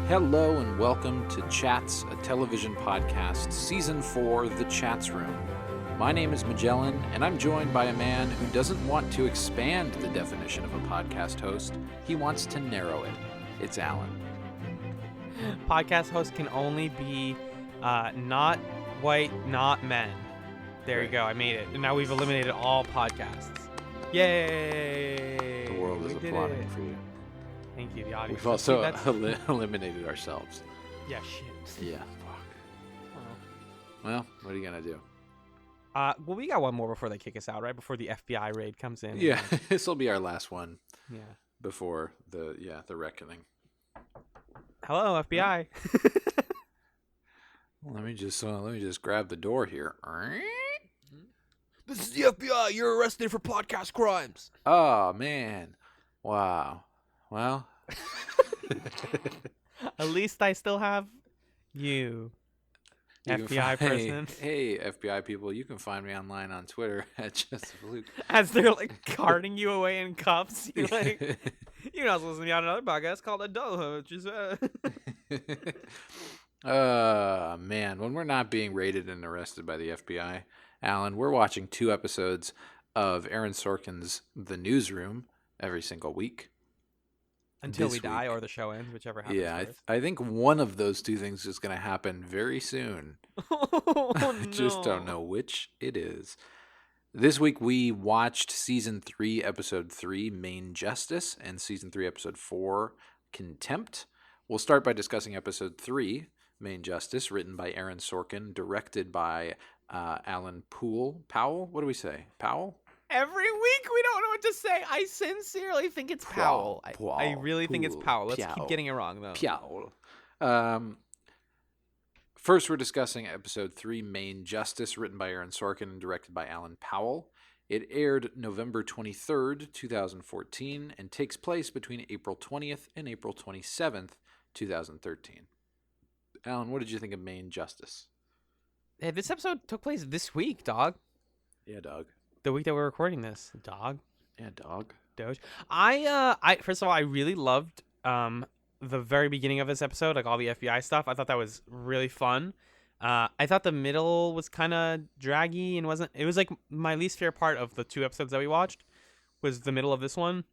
Hello and welcome to Chats, a television podcast, Season 4, The ChatzRoom. My name is Magellan, and I'm joined by a man who doesn't want to expand the definition of a podcast host. He wants to narrow it. It's Alan. Podcast hosts can only be not white, not men. There you go. I made it. And now we've eliminated all podcasts. Yay! The world is applauding for you. Thank you, the audience. We've also eliminated ourselves. Yeah, shit. Yeah, fuck. Well, what are you going to do? Well, we got one more before they kick us out, right? Before the FBI raid comes in. Yeah, this will be our last one. Yeah. Before the reckoning. Hello, FBI. Let me just grab the door here. This is the FBI. You're arrested for podcast crimes. Oh man! Wow. Well, at least I still have you FBI person. Hey, FBI people, you can find me online on Twitter at JustFluke. As they're like carting you away in cuffs, you're like, you're not listening to another podcast called Adulthood. Which is, man, when we're not being raided and arrested by the FBI, Alan, we're watching 2 episodes of Aaron Sorkin's The Newsroom every single week. Until we die or the show ends, whichever happens first. I think one of those 2 things is going to happen very soon. Oh, I just don't know which it is. This week we watched Season 3, Episode 3, Main Justice, and Season 3, Episode 4, Contempt. We'll start by discussing Episode 3, Main Justice, written by Aaron Sorkin, directed by Alan Powell. What do we say? Powell? Every week we don't know what to say. I sincerely think it's Powell. I really think it's Powell. Let's keep getting it wrong, though. Powell. First, we're discussing Episode 3, Main Justice, written by Aaron Sorkin and directed by Alan Powell. It aired November 23rd, 2014, and takes place between April 20th and April 27th, 2013. Alan, what did you think of Main Justice? Hey, this episode took place this week, dog. Yeah, dog. The week that we're recording this, dog. Yeah, dog. Doge. I first of all, I really loved the very beginning of this episode, like all the FBI stuff. I thought that was really fun. I thought the middle was kind of draggy and wasn't. It was like my least favorite part of the 2 episodes that we watched was the middle of this one.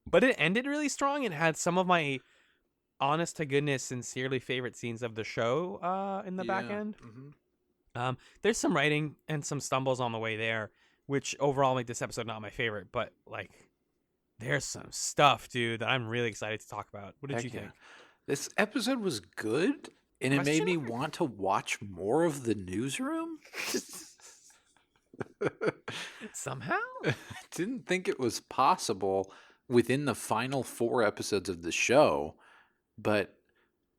But it ended really strong and had some of my honest to goodness, sincerely favorite scenes of the show in the back end. Mm-hmm. There's some writing and some stumbles on the way there, which overall make this episode not my favorite, but like there's some stuff, dude, that I'm really excited to talk about. What did you think? This episode was good, and it made me want to watch more of The Newsroom. Somehow? I didn't think it was possible within the final 4 episodes of the show, but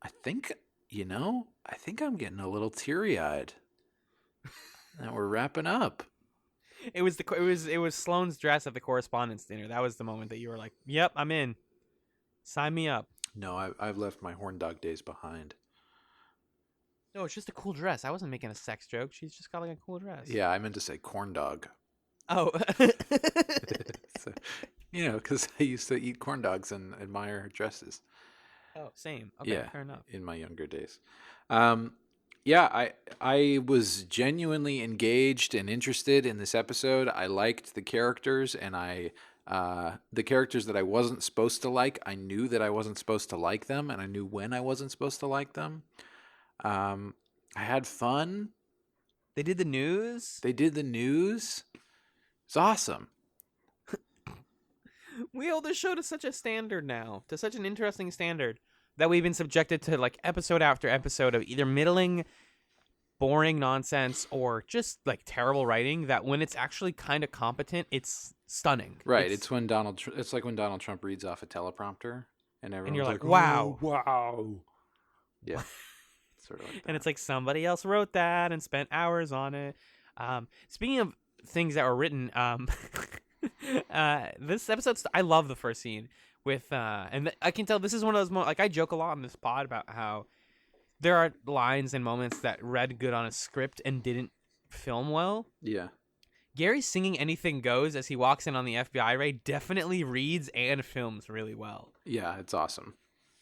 I think I'm getting a little teary-eyed. And we're wrapping up. It was Sloane's dress at the correspondence dinner. That was the moment that you were like, "Yep, I'm in. Sign me up." No, I've left my horn dog days behind. No, it's just a cool dress. I wasn't making a sex joke. She's just got like a cool dress. Yeah, I meant to say corn dog. Oh. So, because I used to eat corn dogs and admire dresses. Oh, same. Okay, yeah, fair enough. In my younger days. Yeah, I was genuinely engaged and interested in this episode. I liked the characters, and the characters that I wasn't supposed to like, I knew that I wasn't supposed to like them, and I knew when I wasn't supposed to like them. I had fun. They did the news. It's awesome. We hold this show to such a standard now, to such an interesting standard, that we've been subjected to like episode after episode of either middling, boring nonsense or just like terrible writing that when it's actually kind of competent, it's stunning. Right. It's when it's like when Donald Trump reads off a teleprompter and everyone's you're like, wow. Oh, wow. Yeah. Sort of like that. And it's like somebody else wrote that and spent hours on it. Speaking of things that were written, this episode, I love the first scene with, and I can tell this is one of those moments, like I joke a lot on this pod about how there are lines and moments that read good on a script and didn't film well. Yeah. Gary singing Anything Goes as he walks in on the FBI raid definitely reads and films really well. Yeah, it's awesome.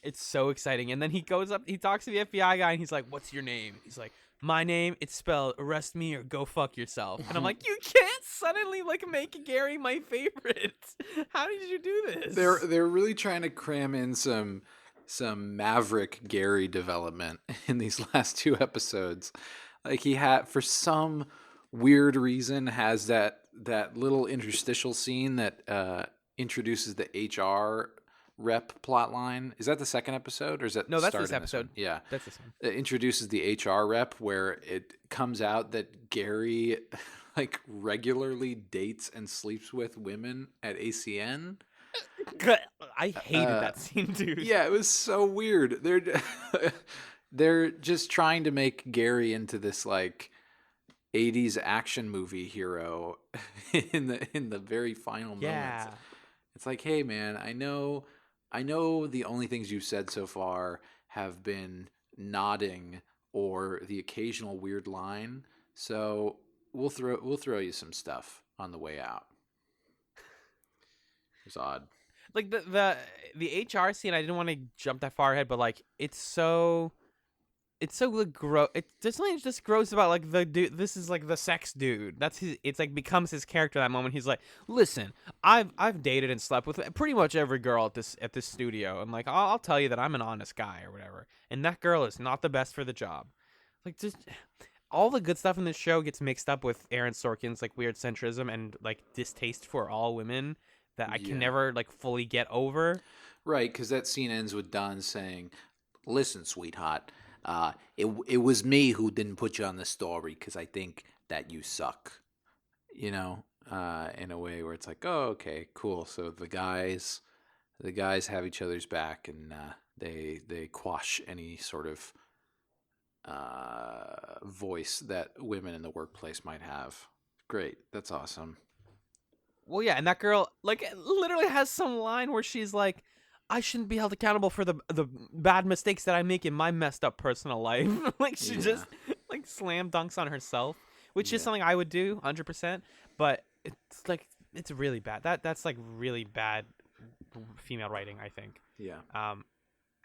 It's so exciting. And then he goes up, he talks to the FBI guy, and he's like, "What's your name?" He's like, "My name, it's spelled arrest me or go fuck yourself." And I'm like, "You can't suddenly like make Gary my favorite. How did you do this?" They're really trying to cram in some Maverick Gary development in these last two episodes. Like he had, for some weird reason, has that little interstitial scene that introduces the HR rep plot line. Is that the second episode, or is that No, that's start this in this one? episode. Yeah, That's this one. it introduces the HR rep where it comes out that Gary like regularly dates and sleeps with women at ACN. I hated that scene, dude. Yeah, it was so weird. They're just trying to make Gary into this like 80s action movie hero in the very final moments. Yeah. It's like, hey man, I know the only things you've said so far have been nodding or the occasional weird line. So we'll throw you some stuff on the way out. It's odd. Like the HR scene, I didn't want to jump that far ahead, but like it's so like, gross. There's something just gross about like the dude. This is like the sex dude. That's his. It's like becomes his character that moment. He's like, listen, I've dated and slept with pretty much every girl at this studio, and like I'll tell you that I'm an honest guy or whatever. And that girl is not the best for the job. Like just all the good stuff in this show gets mixed up with Aaron Sorkin's like weird centrism and like distaste for all women that I Yeah. can never like fully get over. Right, because that scene ends with Don saying, "Listen, sweetheart, it was me who didn't put you on the story because I think that you suck." You know, in a way where it's like, "Oh, okay, cool." So the guys have each other's back, and they quash any sort of voice that women in the workplace might have. Great, that's awesome. Well, yeah, and that girl like literally has some line where she's like, "I shouldn't be held accountable for the bad mistakes that I make in my messed up personal life." Like she Yeah, just like slam dunks on herself, which is yeah, something I would do 100%. But it's like it's really bad. That's like really bad female writing, I think. yeah. Um,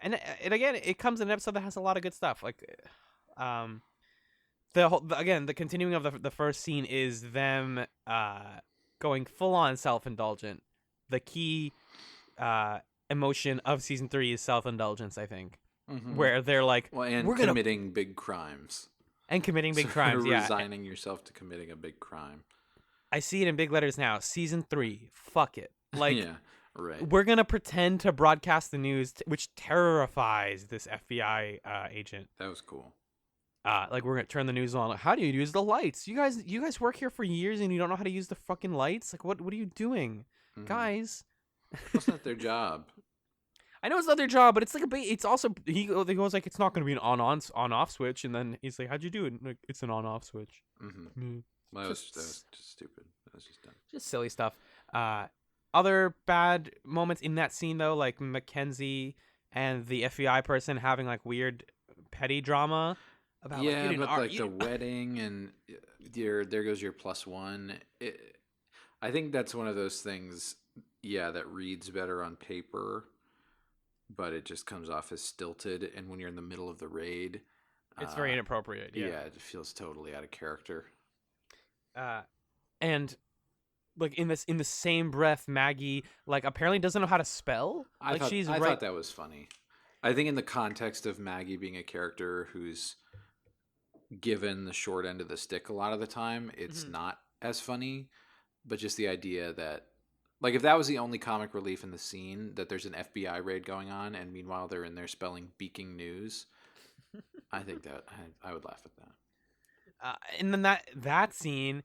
and again, it comes in an episode that has a lot of good stuff. Like, um, again the continuing of the first scene is them going full on self indulgent. The key emotion of season 3 is self indulgence, I think, Hmm. where they're like, Well, and we're gonna committing big crimes. and committing big So crimes. Yeah, resigning yourself to committing a big crime. I see it in big letters now. Season 3, fuck it. Like Yeah, right. we're gonna pretend to broadcast the news, which terrifies this FBI agent. That was cool. Like we're gonna turn the news on. Like, how do you use the lights? You guys work here for years and you don't know how to use the fucking lights? Like what are you doing, Mhm. guys? That's not their job. I know it's not their job, but it's like it's also he goes like it's not gonna be an on off switch, and then he's like, how'd you do it? Like it's an on off switch. Hmm. Well, that was Just just stupid. That was just dumb. just silly stuff. Other bad moments in that scene though, like Mackenzie and the FBI person having like weird petty drama about like, you Yeah, didn't but ar- like you the didn't- wedding and there goes your +1. I think that's one of those things. Yeah, that reads better on paper, but it just comes off as stilted. And when you're in the middle of the raid, it's very uh, inappropriate. yeah, it feels totally out of character. And like in the same breath, Maggie like apparently doesn't know how to spell. Like she's I right. thought that was funny. I think in the context of Maggie being a character who's given the short end of the stick a lot of the time, it's Mhm. not as funny. But just the idea that, like, if that was the only comic relief in the scene, that there's an FBI raid going on, and meanwhile they're in there spelling "beaking news," I think that I would laugh at that. And then that scene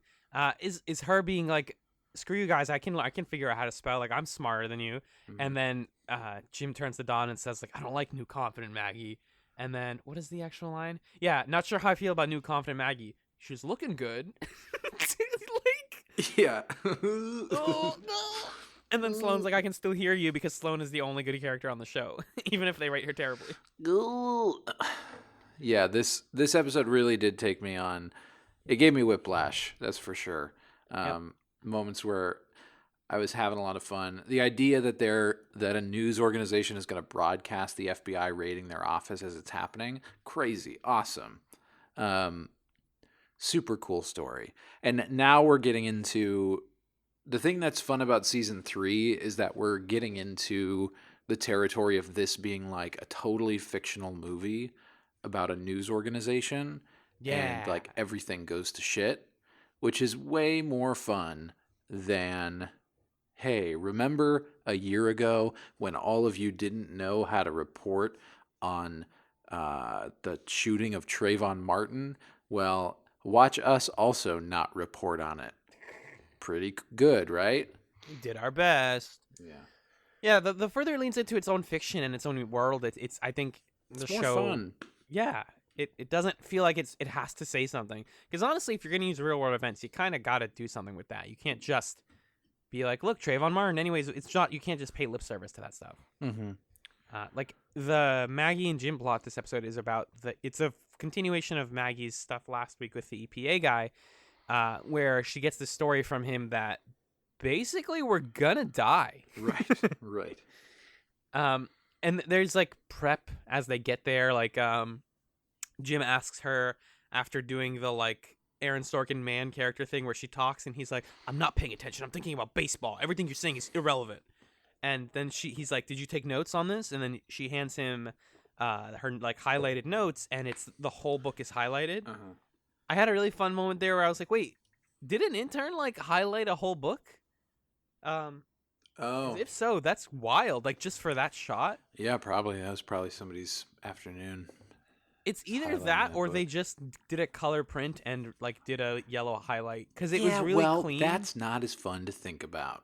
is her being like, "Screw you guys! I can figure out how to spell. Like I'm smarter than you." Mhm. And then Jim turns to Don and says like, "I don't like new confident Maggie." And then what is the actual line? Yeah, not sure how I feel about new confident Maggie. She's looking good. Like, Yeah. oh no. And then Sloane's like, "I can still hear you," because Sloane is the only good character on the show, even if they write her terribly. Yeah, this episode really did take me on. It gave me whiplash, that's for sure. Yep. Moments where I was having a lot of fun. The idea that a news organization is going to broadcast the FBI raiding their office as it's happening, crazy, awesome. Um, Super cool story. And now we're getting into the thing that's fun about season 3 is that we're getting into the territory of this being like a totally fictional movie about a news organization and Yeah. like everything goes to shit, which is way more fun than hey, remember a year ago when all of you didn't know how to report on the shooting of Trayvon Martin? Well, watch us also not report on it. Pretty good, right? We did our best. Yeah. Yeah, the further it leans into its own fiction and its own world, it's I think the It's more show, fun. yeah, it doesn't feel like it has to say something. Because honestly, if you're gonna use real world events, you kind of got to do something with that. You can't just be like, look, Trayvon Martin. Anyways, it's not. You can't just pay lip service to that stuff. Mm-hmm. Like the Maggie and Jim plot this episode is about it's a continuation of Maggie's stuff last week with the EPA guy, where she gets the story from him that basically we're gonna die. Right, right. And there's like prep as they get there. Like Jim asks her after doing the like Aaron Sorkin man character thing where she talks and he's like, I'm not paying attention. I'm thinking about baseball. Everything you're saying is irrelevant. And then he's like, did you take notes on this? And then she hands him her like highlighted notes, and it's the whole book is highlighted. Uh-huh. I had a really fun moment there where I was like, wait, did an intern like highlight a whole book? Oh, If so, that's wild. Like just for that shot. yeah, probably. That was probably somebody's afternoon. It's either Highlighting that that or book. they just did a color print and like did a yellow highlight because it Yeah, was really well, clean. that's not as fun to think about.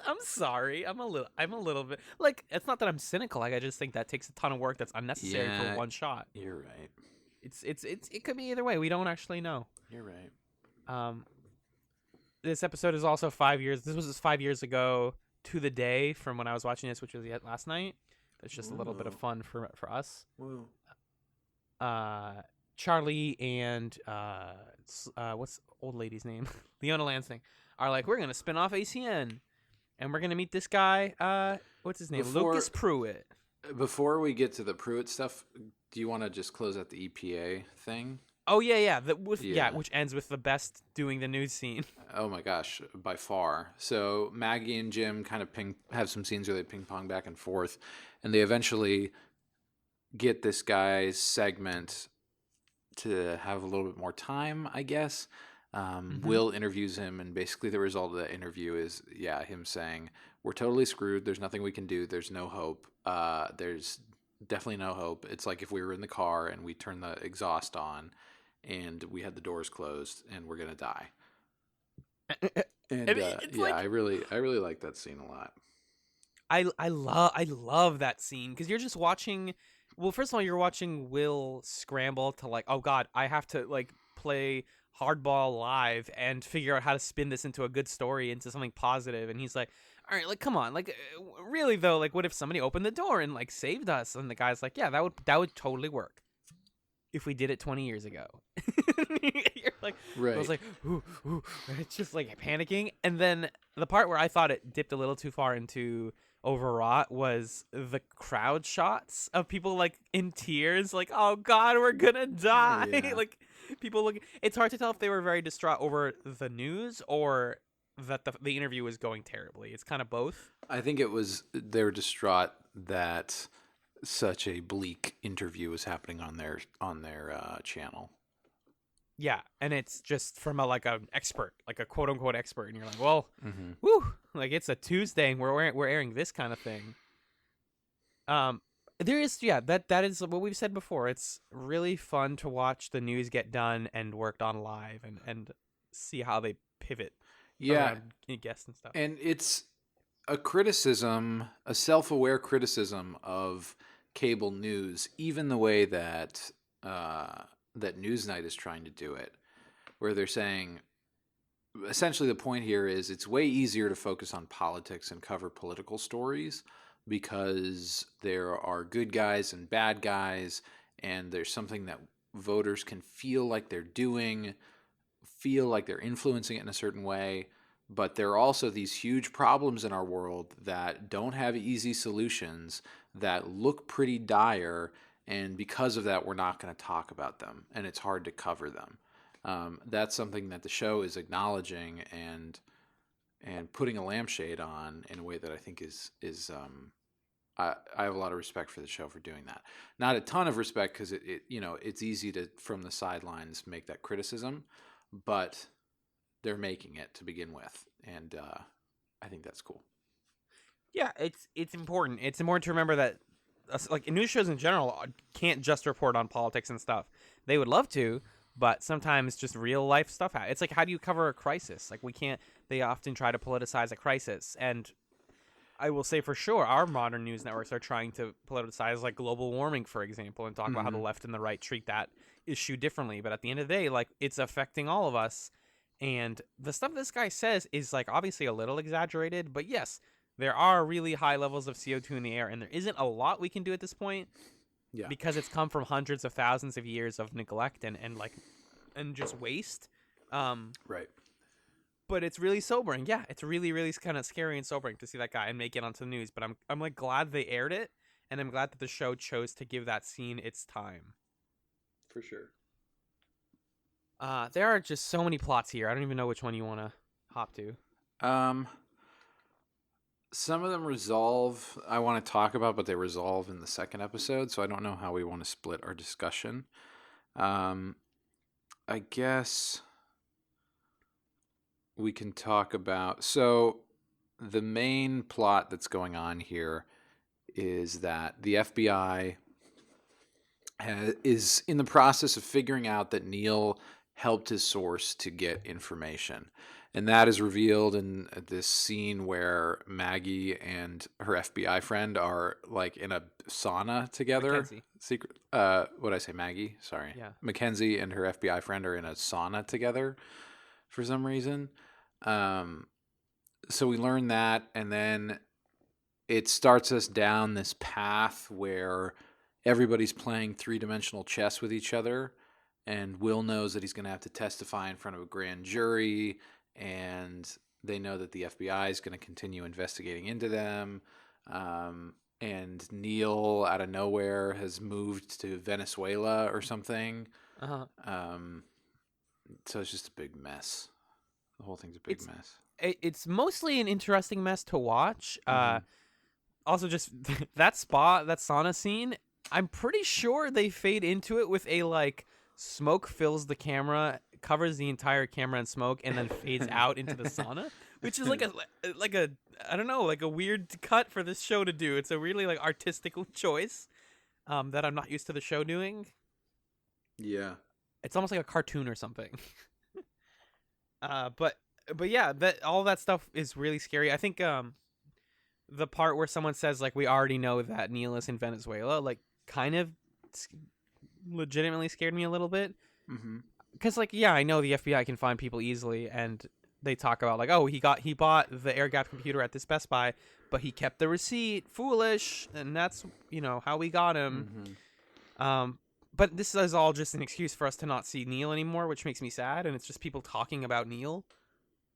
I'm sorry. I'm a little bit like it's not that I'm cynical. Like I just think that takes a ton of work that's unnecessary Yeah. for one shot. You're right. It could be either way. We don't actually know. You're right. This episode is also 5 years. This was 5 years ago to the day from when I was watching this, which was last night. That's just a little bit of Whoa. fun for us. Whoa. Charlie and what's the old lady's name? Leona Lansing are like, we're gonna spin off ACN, and we're gonna meet this guy. What's his name? Lucas Pruitt. Before we get to the Pruitt stuff, do you want to just close out the EPA thing? Oh yeah. Yeah. Which ends with the best doing the news scene. Oh my gosh, by far. So Maggie and Jim kind of have some scenes where they ping pong back and forth, and they eventually get this guy's segment to have a little bit more time, I guess. Will interviews him, and basically the result of that interview is, him saying, we're totally screwed. There's nothing we can do. There's no hope. There's definitely no hope. It's like if we were in the car and we turned the exhaust on and we had the doors closed and we're going to die. And I really like that scene a lot. I love that scene because you're just watching. Well, first of all, you're watching Will scramble to like, oh god, I have to like play hardball live and figure out how to spin this into a good story, into something positive. And he's like, all right, like come on, like really though, like what if somebody opened the door and like saved us? And the guy's like, yeah, that would totally work if we did it 20 years ago. You're like, Right. I was like, ooh, and it's just like panicking. And then the part where I thought it dipped a little too far into overwrought was the crowd shots of people like in tears, like, oh god, we're gonna die. Yeah. Like people look. It's hard to tell if they were very distraught over the news or that the interview was going terribly. It's kind of both. I think they were distraught that such a bleak interview was happening on their channel. Yeah, and it's just from an expert, like a quote unquote expert, and you're like, well, Mm-hmm. whew, like it's a Tuesday and we're airing this kind of thing. There is that is what we've said before. It's really fun to watch the news get done and worked on live and see how they pivot. Yeah, around guests and stuff. and it's a criticism, a self-aware criticism of cable news, even the way that that Newsnight is trying to do it, where they're saying, essentially the point here is it's way easier to focus on politics and cover political stories because there are good guys and bad guys, and there's something that voters can feel like they're doing, feel like they're influencing it in a certain way. but there are also these huge problems in our world that don't have easy solutions, that look pretty dire, and because of that, we're not going to talk about them, and it's hard to cover them. That's something that the show is acknowledging and putting a lampshade on in a way that I think is I have a lot of respect for the show for doing that. Not a ton of respect because it's easy to from the sidelines make that criticism, but they're making it to begin with, and I think that's cool. Yeah, it's important. It's important to remember that like news shows in general can't just report on politics and stuff. They would love to, but sometimes just real life stuff. It's like, how do you cover a crisis? Like, we can't. They often try to politicize a crisis, and I will say for sure, our modern news networks are trying to politicize like global warming, for example, and talk about how the left and the right treat that issue differently. But at the end of the day, like, it's affecting all of us. And the stuff this guy says is like obviously a little exaggerated, but yes, there are really high levels of CO2 in the air, and there isn't a lot we can do at this point. Yeah. Because it's come from hundreds of thousands of years of neglect and just waste. Right. But it's really sobering. Yeah, it's really, really kind of scary and sobering to see that guy and make it onto the news. But I'm like glad they aired it, and I'm glad that the show chose to give that scene its time. For sure. There are just so many plots here. I don't even know which one you want to hop to. Some of them resolve. I want to talk about, but they resolve in the second episode. So I don't know how we want to split our discussion. I guess we can talk about. So the main plot that's going on here is that the FBI is in the process of figuring out that Neil helped his source to get information. And that is revealed in this scene where Maggie and her FBI friend are like in a sauna together. Mackenzie. Secret. What did I say? Maggie? Sorry. Yeah. Mackenzie and her FBI friend are in a sauna together for some reason. So we learn that, and then it starts us down this path where everybody's playing three-dimensional chess with each other, and Will knows that he's going to have to testify in front of a grand jury, and they know that the FBI is going to continue investigating into them. And Neil, out of nowhere, has moved to Venezuela or something. Uh-huh. So it's just a big mess. The whole thing's a big mess. It's mostly an interesting mess to watch. Also, just that sauna scene, I'm pretty sure they fade into it with a like smoke fills the camera, covers the entire camera in smoke, and then fades out into the sauna, which is like a I don't know, like a weird cut for this show to do. It's a really like artistical choice that I'm not used to the show doing. Yeah. It's almost like a cartoon or something. But yeah, that all that stuff is really scary. I think the part where someone says like we already know that Neil is in Venezuela, like kind of legitimately scared me a little bit. Because like, yeah, I know the FBI can find people easily, and they talk about like, oh, he bought the air gap computer at this Best Buy, but he kept the receipt. Foolish, and that's how we got him. But this is all just an excuse for us to not see Neil anymore, which makes me sad. And it's just people talking about Neil.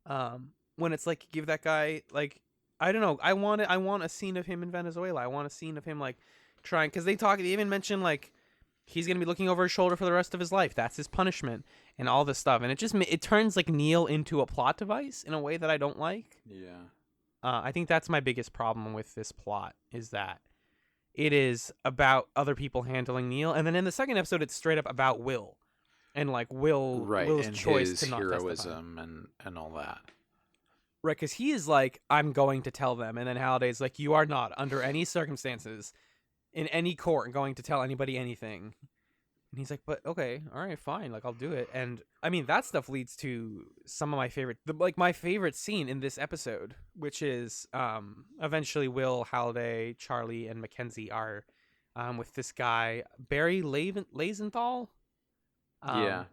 When it's like, give that guy like, I don't know. I want a scene of him in Venezuela. I want a scene of him like trying, because they even mention like he's gonna be looking over his shoulder for the rest of his life. That's his punishment and all this stuff. And it turns like Neil into a plot device in a way that I don't like. Yeah. I think that's my biggest problem with this plot, is that it is about other people handling Neil, and then in the second episode, it's straight up about Will, and like Will's and choice his to not heroism testify. and all that. Right, because he is like, I'm going to tell them, and then Halliday's like, you are not, under any circumstances, in any court, going to tell anybody anything. And he's like, but okay, all right, fine, like I'll do it. And I mean, that stuff leads to some of my my favorite scene in this episode, which is eventually Will, Halliday, Charlie, and Mackenzie are with this guy Barry Lazenthal. Yeah.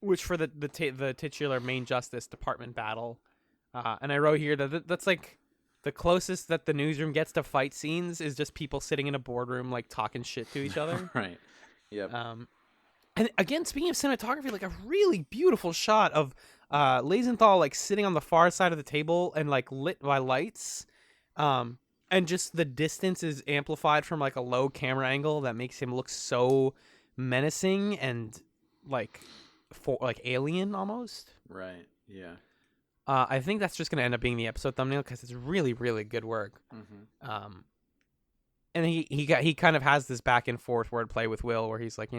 Which for the titular main justice department battle. And I wrote here that that's like the closest that the newsroom gets to fight scenes is just people sitting in a boardroom like talking shit to each other. Right. Yep. And again, speaking of cinematography, like a really beautiful shot of Lazenthal like sitting on the far side of the table and like lit by lights, and just the distance is amplified from like a low camera angle that makes him look so menacing and like like alien almost. Right. Yeah. I think that's just gonna end up being the episode thumbnail because it's really really good work. Mm-hmm. And he kind of has this back and forth wordplay with Will where he's like,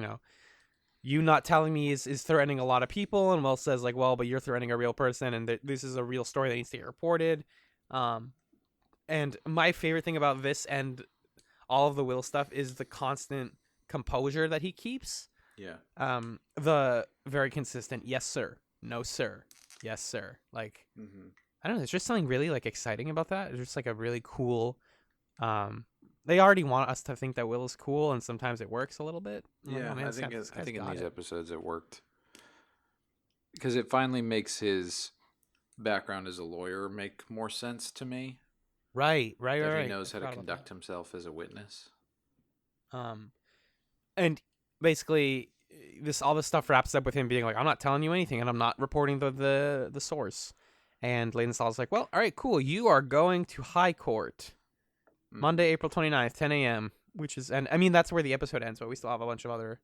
you not telling me is threatening a lot of people, and Will says like, well, but you're threatening a real person, and this is a real story that needs to get reported. And my favorite thing about this and all of the Will stuff is the constant composure that he keeps. Yeah. The very consistent yes sir, no sir, yes sir. Like, Mm-hmm. I don't know, there's just something really like exciting about that. It's just like a really cool. They already want us to think that Will is cool, and sometimes it works a little bit. I'm like, Yeah, oh, man, I think this guy's in got these it. episodes it worked because it finally makes his background as a lawyer make more sense to me. Right. That he knows I how to forgot about conduct himself as a witness. that. And basically, all this stuff wraps up with him being like, I'm not telling you anything, and I'm not reporting the source. And Ladenstall's like, well, all right, cool. You are going to high court Mm-hmm. Monday, April 29th, 10 a.m., which is, and I mean, that's where the episode ends, but we still have a bunch of other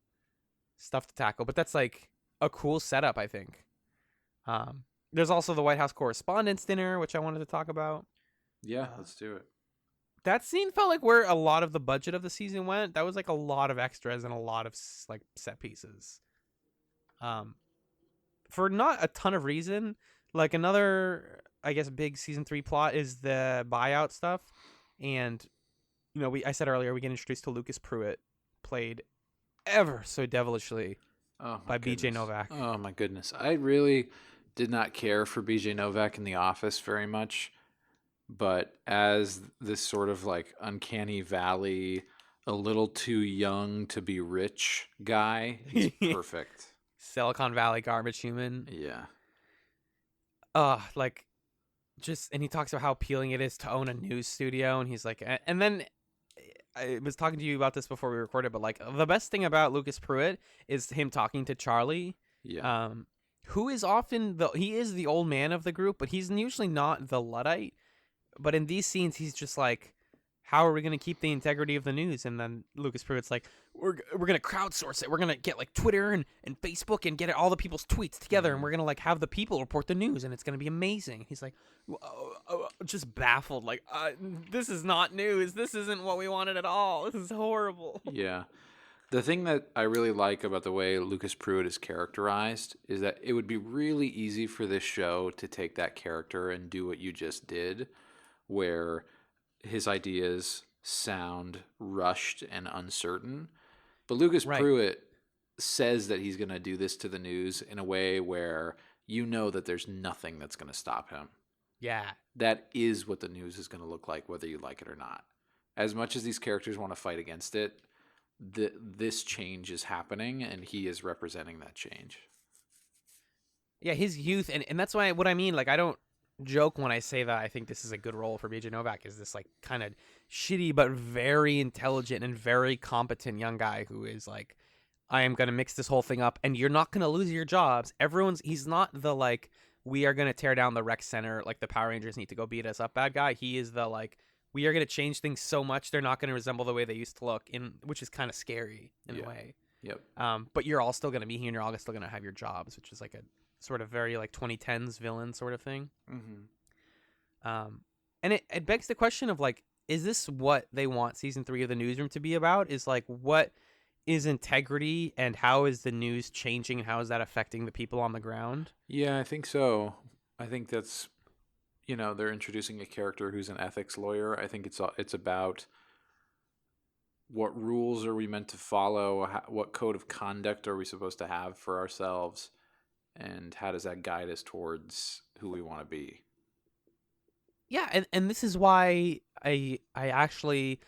stuff to tackle. But that's like a cool setup, I think. There's also the White House Correspondents' Dinner, which I wanted to talk about. Yeah, let's do it. That scene felt like where a lot of the budget of the season went. That was like a lot of extras and a lot of like set pieces. For not a ton of reason. Like another, I guess, big season 3 plot is the buyout stuff, and I said earlier we get introduced to Lucas Pruitt, played ever so devilishly by BJ Novak. Oh my goodness, I really did not care for BJ Novak in The Office very much. But as this sort of like uncanny valley, a little too young to be rich guy, he's perfect. Silicon Valley garbage human. Yeah. Like, just, and he talks about how appealing it is to own a news studio, and he's like, and then I was talking to you about this before we recorded, but like the best thing about Lucas Pruitt is him talking to Charlie. Yeah. Who is often he is the old man of the group, but he's usually not the Luddite. But in these scenes, he's just like, how are we going to keep the integrity of the news? And then Lucas Pruitt's like, we're going to crowdsource it. We're going to get like Twitter and Facebook and get all the people's tweets together. And we're going to like have the people report the news. And it's going to be amazing. He's like, just baffled. Like, this is not news. This isn't what we wanted at all. This is horrible. Yeah. The thing that I really like about the way Lucas Pruitt is characterized is that it would be really easy for this show to take that character and do what you just did, where his ideas sound rushed and uncertain. But Lucas Pruitt says that he's going to do this to the news in a way where you know that there's nothing that's going to stop him. Yeah. That is what the news is going to look like, whether you like it or not. As much as these characters want to fight against it, this change is happening, and he is representing that change. Yeah, his youth, and that's why what I mean, like, I don't joke when I say that I think this is a good role for BJ Novak, is this like kind of shitty but very intelligent and very competent young guy who is like, I am going to mix this whole thing up and you're not going to lose your jobs. He's not the like, we are going to tear down the rec center, like the Power Rangers need to go beat us up bad guy. He is the like, we are going to change things so much they're not going to resemble the way they used to look, which is kind of scary in a way. Yep. But you're all still going to be here and you're all still going to have your jobs, which is like a sort of very like 2010s villain sort of thing. Mm-hmm. And it begs the question of like, is this what they want season 3 of the Newsroom to be about? Is like, what is integrity and how is the news changing and how is that affecting the people on the ground? Yeah, I think so. I think that's, they're introducing a character who's an ethics lawyer. I think it's about what rules are we meant to follow, what code of conduct are we supposed to have for ourselves, and how does that guide us towards who we want to be? Yeah, and this is why I actually,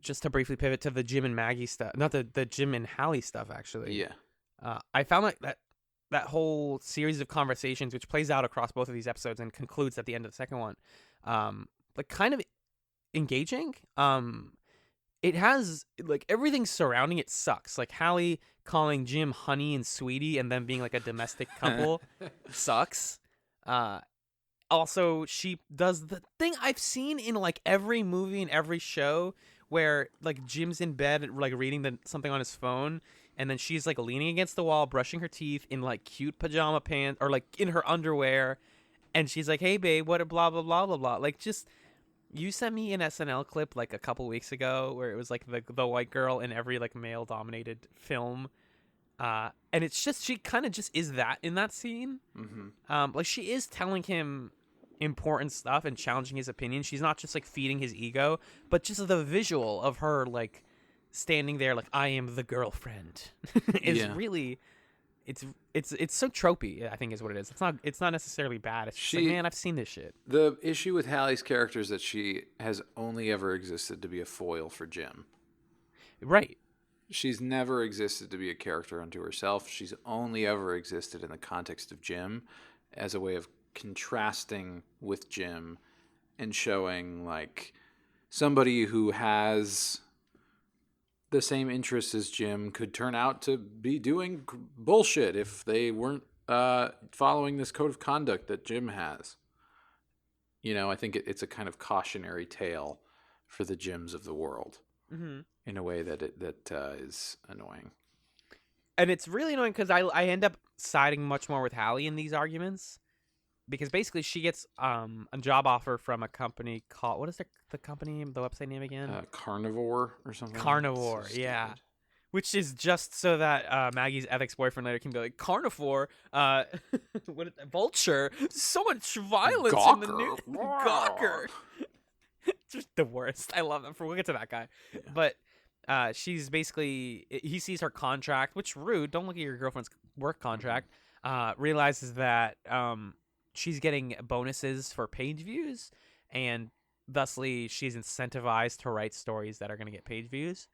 just to briefly pivot to the Jim and Maggie stuff, not the Jim and Hallie stuff, actually. Yeah. I found like that whole series of conversations, which plays out across both of these episodes and concludes at the end of the second one, like kind of engaging. it has like everything surrounding it sucks. Like Hallie calling Jim honey and sweetie and them being like a domestic couple sucks. Uh Also, she does the thing I've seen in like every movie and every show where like Jim's in bed like reading something on his phone, and then she's like leaning against the wall brushing her teeth in like cute pajama pants or like in her underwear, and she's like, "Hey babe, what a blah blah blah blah blah." Like, just you sent me an SNL clip like a couple weeks ago where it was like the white girl in every like male dominated film, and it's just she kind of just is that in that scene. Mm-hmm. Like she is telling him important stuff and challenging his opinion. She's not just like feeding his ego, but just the visual of her like standing there like I am the girlfriend is Yeah. really it's so tropey, I think is what it is. It's not necessarily bad. It's just like, She man, I've seen this shit. The issue with Hallie's character is that she has only ever existed to be a foil for Jim. Right. She's never existed to be a character unto herself. She's only ever existed in the context of Jim as a way of contrasting with Jim and showing like somebody who has the same interests as Jim could turn out to be doing bullshit if they weren't following this code of conduct that Jim has. You know, I think it's a kind of cautionary tale for the Jims of the world Mm-hmm. in a way that is annoying. And it's really annoying because I end up siding much more with Hallie in these arguments because basically she gets a job offer from a company called, what is the company name, the website name again? Carnivore or something. Carnivore, So yeah. stupid. Which is just so that Maggie's ethics boyfriend later can be like, Carnivore, Vulture, so much violence in the Gawker. news. Gawker. Just the worst. I love that. We'll get to that guy. Yeah. But she's basically, he sees her contract, which rude. Don't look at your girlfriend's work contract. Realizes that she's getting bonuses for page views, and thusly she's incentivized to write stories that are going to get page views.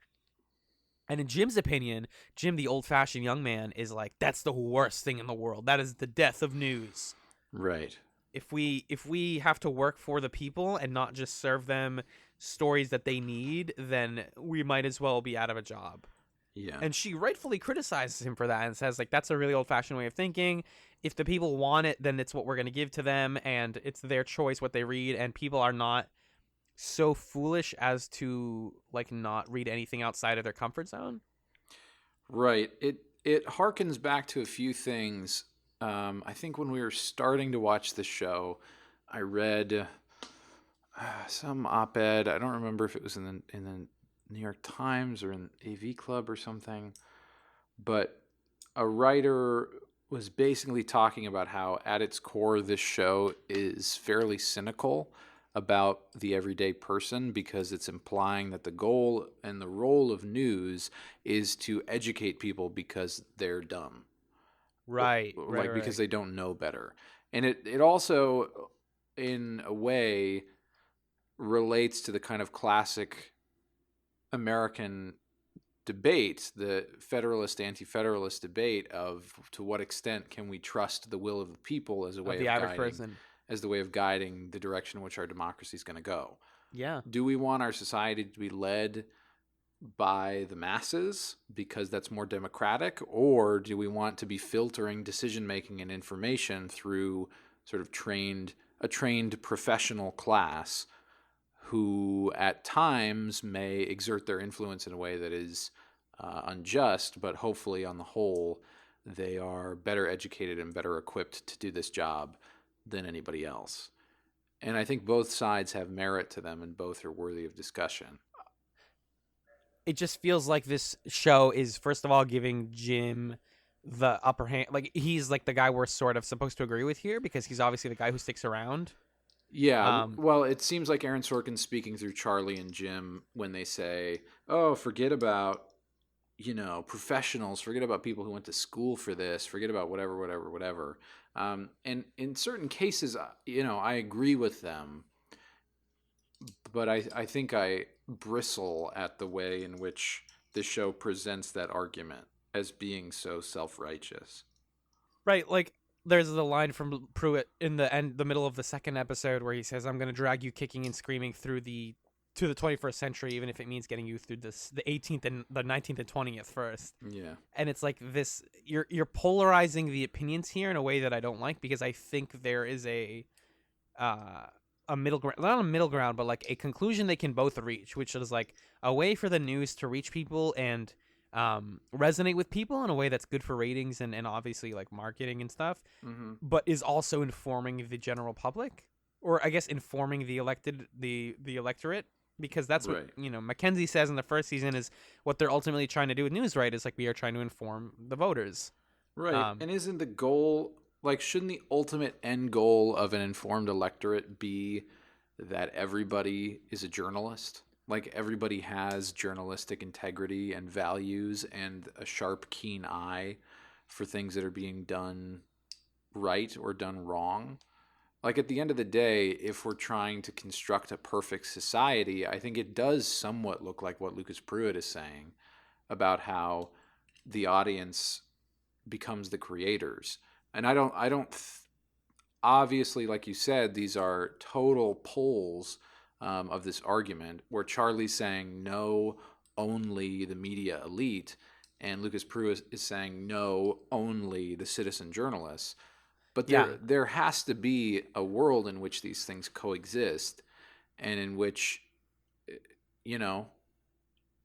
And in Jim's opinion, Jim, the old-fashioned young man, is like, that's the worst thing in the world. That is the death of news. Right. If we have to work for the people and not just serve them stories that they need, then we might as well be out of a job. Yeah. And she rightfully criticizes him for that and says, like, that's a really old-fashioned way of thinking. If the people want it, then it's what we're going to give to them, and it's their choice what they read, and people are not so foolish as to like not read anything outside of their comfort zone. Right. It harkens back to a few things. I think when we were starting to watch the show, I read some op-ed. I don't remember if it was in the New York Times or in AV Club or something, but a writer was basically talking about how at its core this show is fairly cynical about the everyday person because it's implying that the goal and the role of news is to educate people because they're dumb. Right. Like because they don't know better. And it also in a way relates to the kind of classic American debate, the federalist anti-federalist debate of to what extent can we trust the will of the people as a way the of average guiding person. as the way of guiding the direction in which our democracy is going to go. Yeah. Do we want our society to be led by the masses because that's more democratic, or do we want to be filtering decision making and information through sort of a trained professional class who at times may exert their influence in a way that is unjust, but hopefully on the whole they are better educated and better equipped to do this job than anybody else. And I think both sides have merit to them and both are worthy of discussion. It just feels like this show is, first of all, giving Jim the upper hand. Like, he's like the guy we're sort of supposed to agree with here because he's obviously the guy who sticks around. Yeah, well, it seems like Aaron Sorkin's speaking through Charlie and Jim when they say, oh, forget about, professionals, forget about people who went to school for this, forget about whatever. And in certain cases, I agree with them, but I think I bristle at the way in which the show presents that argument as being so self-righteous. Right, like, there's the line from Pruitt in the middle of the second episode where he says, I'm going to drag you kicking and screaming through the to the 21st century, even if it means getting you through the 18th and the 19th and 20th first. Yeah. And it's like this, you're polarizing the opinions here in a way that I don't like, because I think there is uh, a middle ground, not a middle ground, but like a conclusion they can both reach, which is like a way for the news to reach people and resonate with people in a way that's good for ratings and obviously like marketing and stuff, Mm-hmm. but is also informing the general public, or I guess informing the electorate, because that's what Right. Mackenzie says in the first season is what they're ultimately trying to do with news, right? Is like, we are trying to inform the voters. Right. Um, And isn't the goal, like, shouldn't the ultimate end goal of an informed electorate be that everybody is a journalist? Like, everybody has journalistic integrity and values and a sharp, keen eye for things that are being done right or done wrong. Like, at the end of the day, if we're trying to construct a perfect society, I think it does somewhat look like what Lucas Pruitt is saying about how the audience becomes the creators. And obviously, like you said, these are total poles of this argument where Charlie's saying no, only the media elite, and Lucas Pruitt is saying no, only the citizen journalists. But yeah, there has to be a world in which these things coexist, and in which, you know,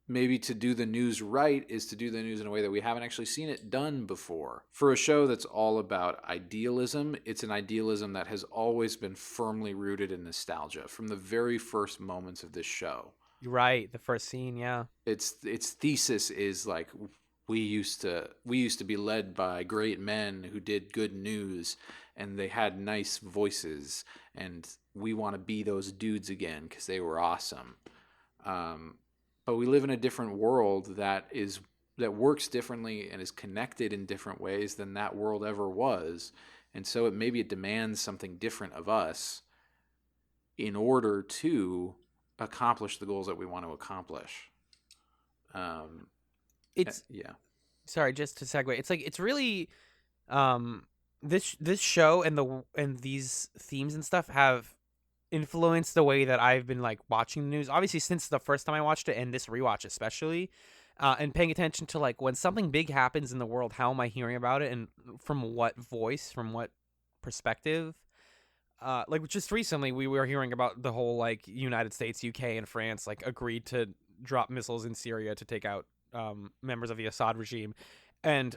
maybe to do the news right is to do the news in a way that we haven't actually seen it done before. For a show that's all about idealism, it's an idealism that has always been firmly rooted in nostalgia from the very first moments of this show. you're right. The first scene, yeah. Its thesis is like, we used to be led by great men who did good news and they had nice voices, and we want to be those dudes again because they were awesome. Um, but we live in a different world that works differently and is connected in different ways than that world ever was, and so it demands something different of us in order to accomplish the goals that we want to accomplish. Um, It's yeah, Sorry, just to segue. It's like, it's really um this show and these themes and stuff have influenced the way that I've been like watching the news. Obviously, since the first time I watched it, and this rewatch especially, and paying attention to like when something big happens in the world, how am I hearing about it, and from what voice, from what perspective. Like just recently, we were hearing about the whole like United States, UK, and France like agreed to drop missiles in Syria to take out members of the Assad regime, and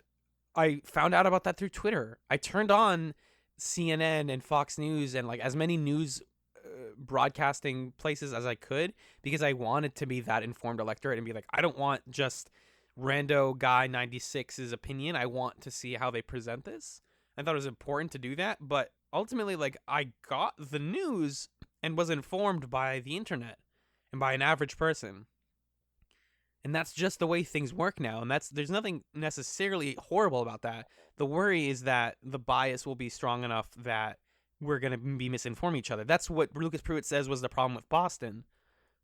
I found out about that through Twitter. I turned on CNN and Fox News and like as many news broadcasting places as I could, because I wanted to be that informed electorate and be like, I don't want just rando guy 96's opinion. I want to see how they present this. I thought it was important to do that, but ultimately, like, I got the news and was informed by the internet and by an average person. And that's just the way things work now, and there's nothing necessarily horrible about that. The worry is that the bias will be strong enough that we're going to be misinforming each other. That's what Lucas Pruitt says was the problem with Boston,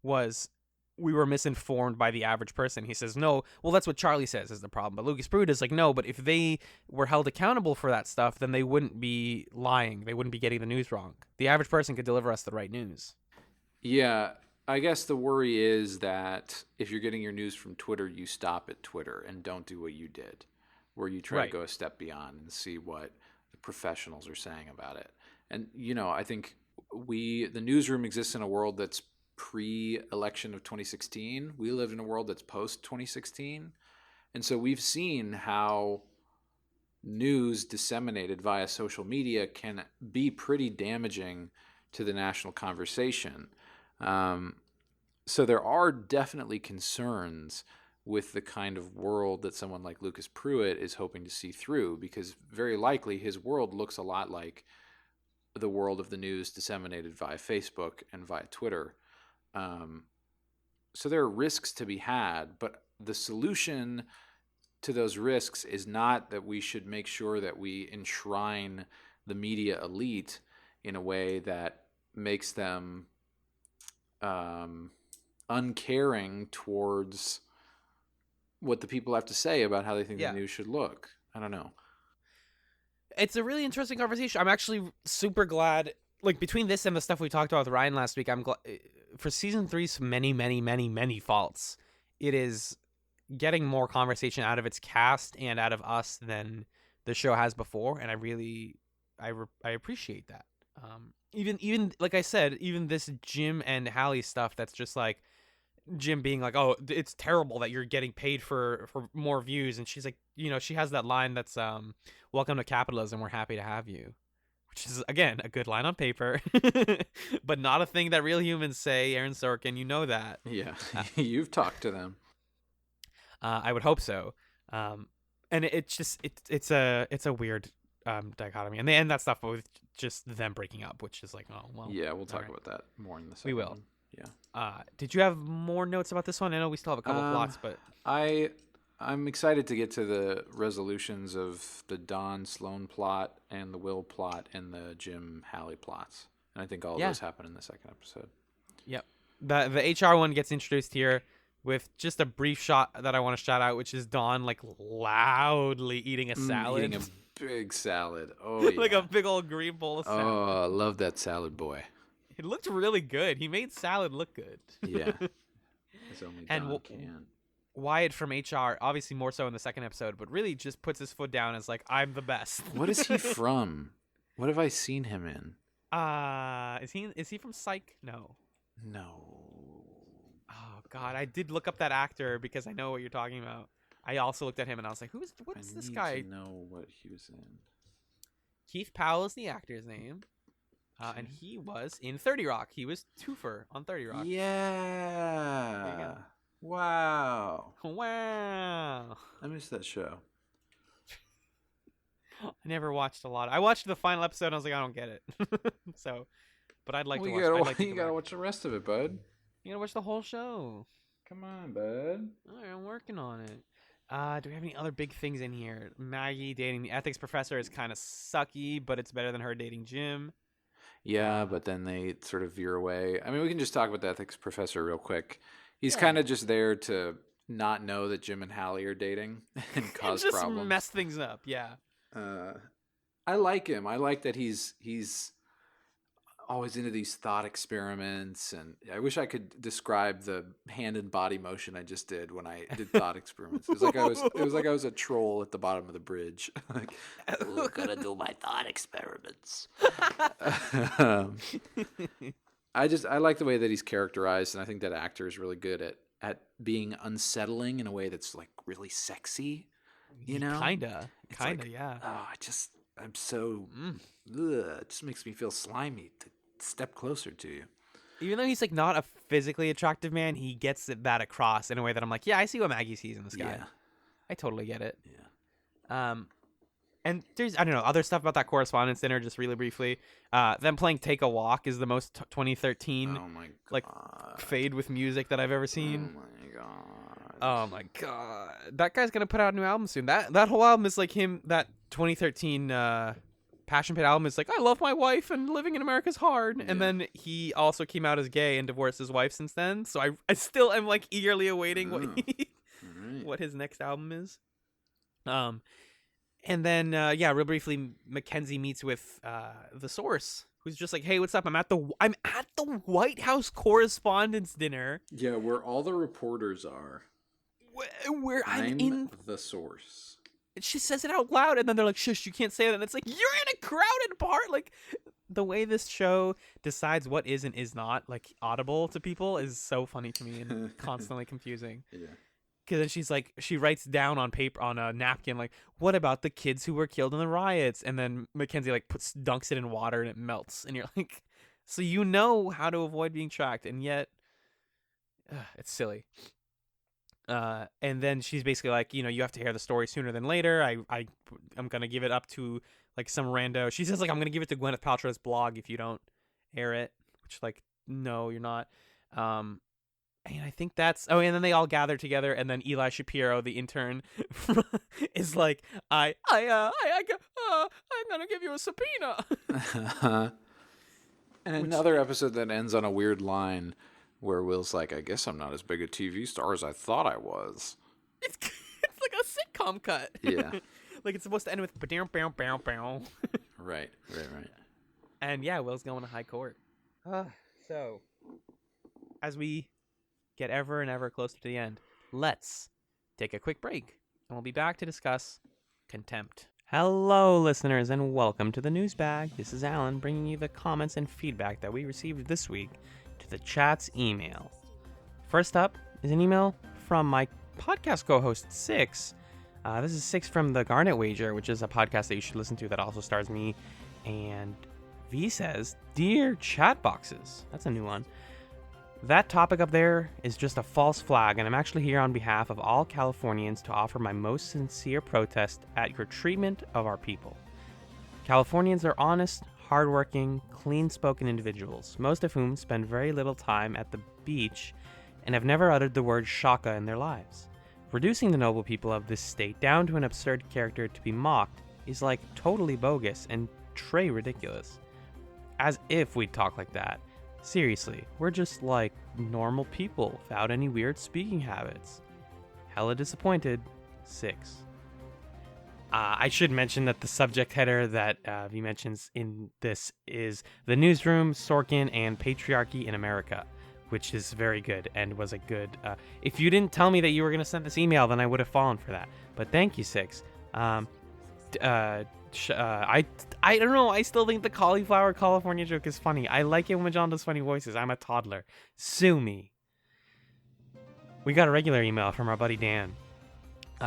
was we were misinformed by the average person. He says, no, well, that's what Charlie says is the problem. But Lucas Pruitt is like, no, but if they were held accountable for that stuff, then they wouldn't be lying. They wouldn't be getting the news wrong. The average person could deliver us the right news. yeah. I guess the worry is that if you're getting your news from Twitter, you stop at Twitter and don't do what you did, where you try to Right. go a step beyond and see what the professionals are saying about it. And I think the newsroom exists in a world that's pre-election of 2016. We live in a world that's post 2016, and so we've seen how news disseminated via social media can be pretty damaging to the national conversation. Um, so there are definitely concerns with the kind of world that someone like Lucas Pruitt is hoping to see through, because very likely his world looks a lot like the world of the news disseminated via Facebook and via Twitter. Um, so there are risks to be had, but the solution to those risks is not that we should make sure that we enshrine the media elite in a way that makes them uncaring towards what the people have to say about how they think the Yeah. news should look. I don't know. It's a really interesting conversation. I'm actually super glad like between this and the stuff we talked about with Ryan last week, I'm glad for season 3's many faults. It is getting more conversation out of its cast and out of us than the show has before, and I appreciate that. Even like I said, even this Jim and Hallie stuff that's just like Jim being like, "Oh, it's terrible that you're getting paid for more views," and she's like, she has that line that's "Welcome to capitalism. We're happy to have you," which is again a good line on paper, but not a thing that real humans say. Aaron Sorkin, you know that. Yeah, you've talked to them. I would hope so. And it's a weird dichotomy, and they end that stuff with just them breaking up, which is like, oh well. Yeah, we'll talk right. about that more in the second. We will. One. Yeah. Did you have more notes about this one? I know we still have a couple plots, but I'm excited to get to the resolutions of the Don Sloan plot and the Will plot and the Jim Hallie plots, and I think all of those happen in the second episode. Yep. The HR one gets introduced here with just a brief shot that I want to shout out, which is Don like loudly eating a salad. Eating a big salad. Oh, yeah. Like a big old green bowl of salad. Oh, I love that salad boy. It looked really good. He made salad look good. Yeah. As only Don can. Wyatt from HR, obviously more so in the second episode, but really just puts his foot down as like, I'm the best. What is he from? What have I seen him in? Is he from Psych? No. No. Oh God, I did look up that actor because I know what you're talking about. I also looked at him and I was like, what is this guy? I need to know what he was in. Keith Powell is the actor's name. And he was in 30 Rock. He was Twofer on 30 Rock. Yeah. Wow. Wow. I missed that show. I never watched a lot. I watched the final episode and I was like, I don't get it. So, but I'd like to watch. You gotta watch the rest of it, bud. You gotta watch the whole show. Come on, bud. All right, I'm working on it. Do we have any other big things in here? Maggie dating the ethics professor is kind of sucky, but it's better than her dating Jim. Yeah, but then they sort of veer away. I mean, we can just talk about the ethics professor real quick. He's kind of just there to not know that Jim and Hallie are dating and cause just problems. Mess things up, yeah. I like him. I like that he's always into these thought experiments, and I wish I could describe the hand and body motion I just did when I did thought experiments. It was like I was a troll at the bottom of the bridge. Like, we're gonna do my thought experiments. I like the way that he's characterized, and I think that actor is really good at being unsettling in a way that's like really sexy. You know, kinda, yeah. Oh, I'm so. It just makes me feel slimy to step closer to you. Even though he's like not a physically attractive man, he gets that across in a way that I'm like, yeah, I see what Maggie sees in this guy. Yeah. I totally get it. Yeah. And there's, I don't know, other stuff about that correspondence dinner, just really briefly. Them playing Take a Walk is the most 2013 like fade with music that I've ever seen. Oh my god. That guy's gonna put out a new album soon. That whole album is like him, that 2013 Passion Pit album is like, I love my wife and living in America's hard. Yeah. And then he also came out as gay and divorced his wife since then. So I still am like eagerly awaiting what his next album is. And then, real briefly, Mackenzie meets with the Source, who's just like, "Hey, what's up? I'm at the White House Correspondents' Dinner. Yeah, where all the reporters are. Where I'm in the Source." She says it out loud, and then they're like, "Shush, you can't say that." And it's like, you're in a crowded part. Like, the way this show decides what is and is not like audible to people is so funny to me and constantly confusing. Yeah. Because then she's like, she writes down on paper, on a napkin, like, what about the kids who were killed in the riots? And then Mackenzie like dunks it in water and it melts. And you're like, so you know how to avoid being tracked, and yet it's silly. And then she's basically like, you have to hear the story sooner than later. I'm gonna give it up to like some rando. She says like, I'm gonna give it to Gwyneth Paltrow's blog if you don't air it. Which like, no, you're not. And I think that's... Oh, and then they all gather together, and then Eli Shapiro, the intern, is like, I'm gonna give you a subpoena. And another episode that ends on a weird line where Will's like, I guess I'm not as big a TV star as I thought I was. It's like a sitcom cut. Yeah. Like it's supposed to end with... Right. And yeah, Will's going to high court. So, as we get ever and ever closer to the end, let's take a quick break. And we'll be back to discuss Contempt. Hello, listeners, and welcome to the News Bag. This is Alan bringing you the comments and feedback that we received this week to the chat's email. First up is an email from my podcast co-host, Six. This is Six from The Garnet Wager, which is a podcast that you should listen to that also stars me. And V says, "Dear chat boxes," that's a new one. "That topic up there is just a false flag, and I'm actually here on behalf of all Californians to offer my most sincere protest at your treatment of our people. Californians are honest, hardworking, clean-spoken individuals, most of whom spend very little time at the beach and have never uttered the word shaka in their lives. Reducing the noble people of this state down to an absurd character to be mocked is like totally bogus and très ridiculous. As if we'd talk like that. Seriously, we're just like normal people without any weird speaking habits. Hella disappointed. Six." I should mention that the subject header that he mentions in this is "The Newsroom, Sorkin, and Patriarchy in America," which is very good and was a good... if you didn't tell me that you were going to send this email, then I would have fallen for that. But thank you, Six. I don't know. I still think the cauliflower California joke is funny. I like it when John does funny voices. I'm a toddler. Sue me. We got a regular email from our buddy Dan.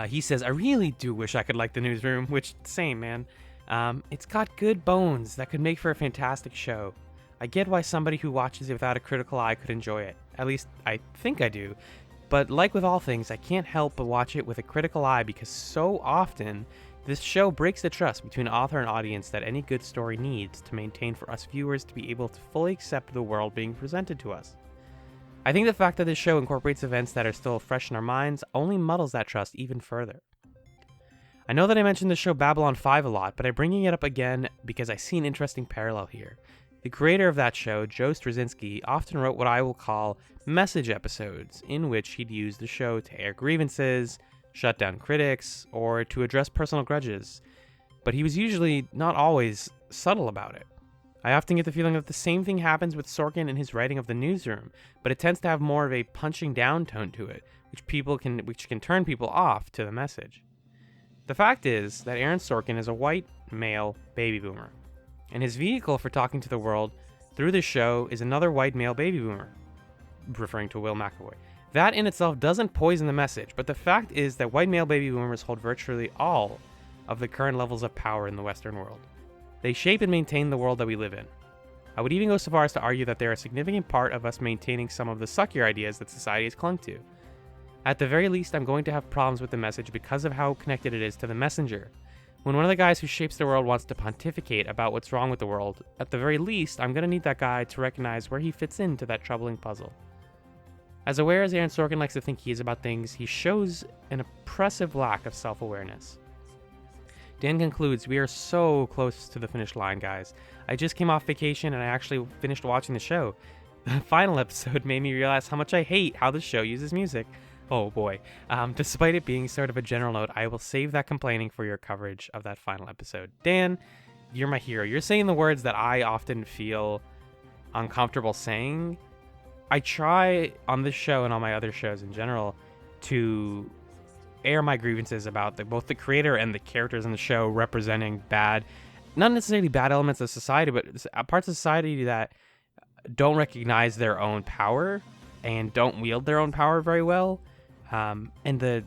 He says, "I really do wish I could like The Newsroom," which, same, man. "It's got good bones that could make for a fantastic show. I get why somebody who watches it without a critical eye could enjoy it. At least, I think I do. But like with all things, I can't help but watch it with a critical eye because so often this show breaks the trust between author and audience that any good story needs to maintain for us viewers to be able to fully accept the world being presented to us. I think the fact that this show incorporates events that are still fresh in our minds only muddles that trust even further. I know that I mentioned the show Babylon 5 a lot, but I'm bringing it up again because I see an interesting parallel here. The creator of that show, Joe Straczynski, often wrote what I will call message episodes, in which he'd use the show to air grievances, shut down critics, or to address personal grudges. But he was usually not always subtle about it. I often get the feeling that the same thing happens with Sorkin in his writing of The Newsroom, but it tends to have more of a punching down tone to it, which can turn people off to the message. The fact is that Aaron Sorkin is a white, male baby boomer, and his vehicle for talking to the world through the show is another white male baby boomer, referring to Will McAvoy. That in itself doesn't poison the message, but the fact is that white male baby boomers hold virtually all of the current levels of power in the Western world. They shape and maintain the world that we live in. I would even go so far as to argue that they're a significant part of us maintaining some of the suckier ideas that society has clung to. At the very least, I'm going to have problems with the message because of how connected it is to the messenger. When one of the guys who shapes the world wants to pontificate about what's wrong with the world, at the very least, I'm going to need that guy to recognize where he fits into that troubling puzzle. As aware as Aaron Sorkin likes to think he is about things, he shows an oppressive lack of self-awareness. Dan concludes, "We are so close to the finish line, guys. I just came off vacation and I actually finished watching the show. The final episode made me realize how much I hate how the show uses music. Oh boy. Despite it being sort of a general note, I will save that complaining for your coverage of that final episode." Dan, you're my hero. You're saying the words that I often feel uncomfortable saying. I try on this show and on my other shows in general to air my grievances about both the creator and the characters in the show representing bad, not necessarily bad elements of society, but parts of society that don't recognize their own power and don't wield their own power very well. And the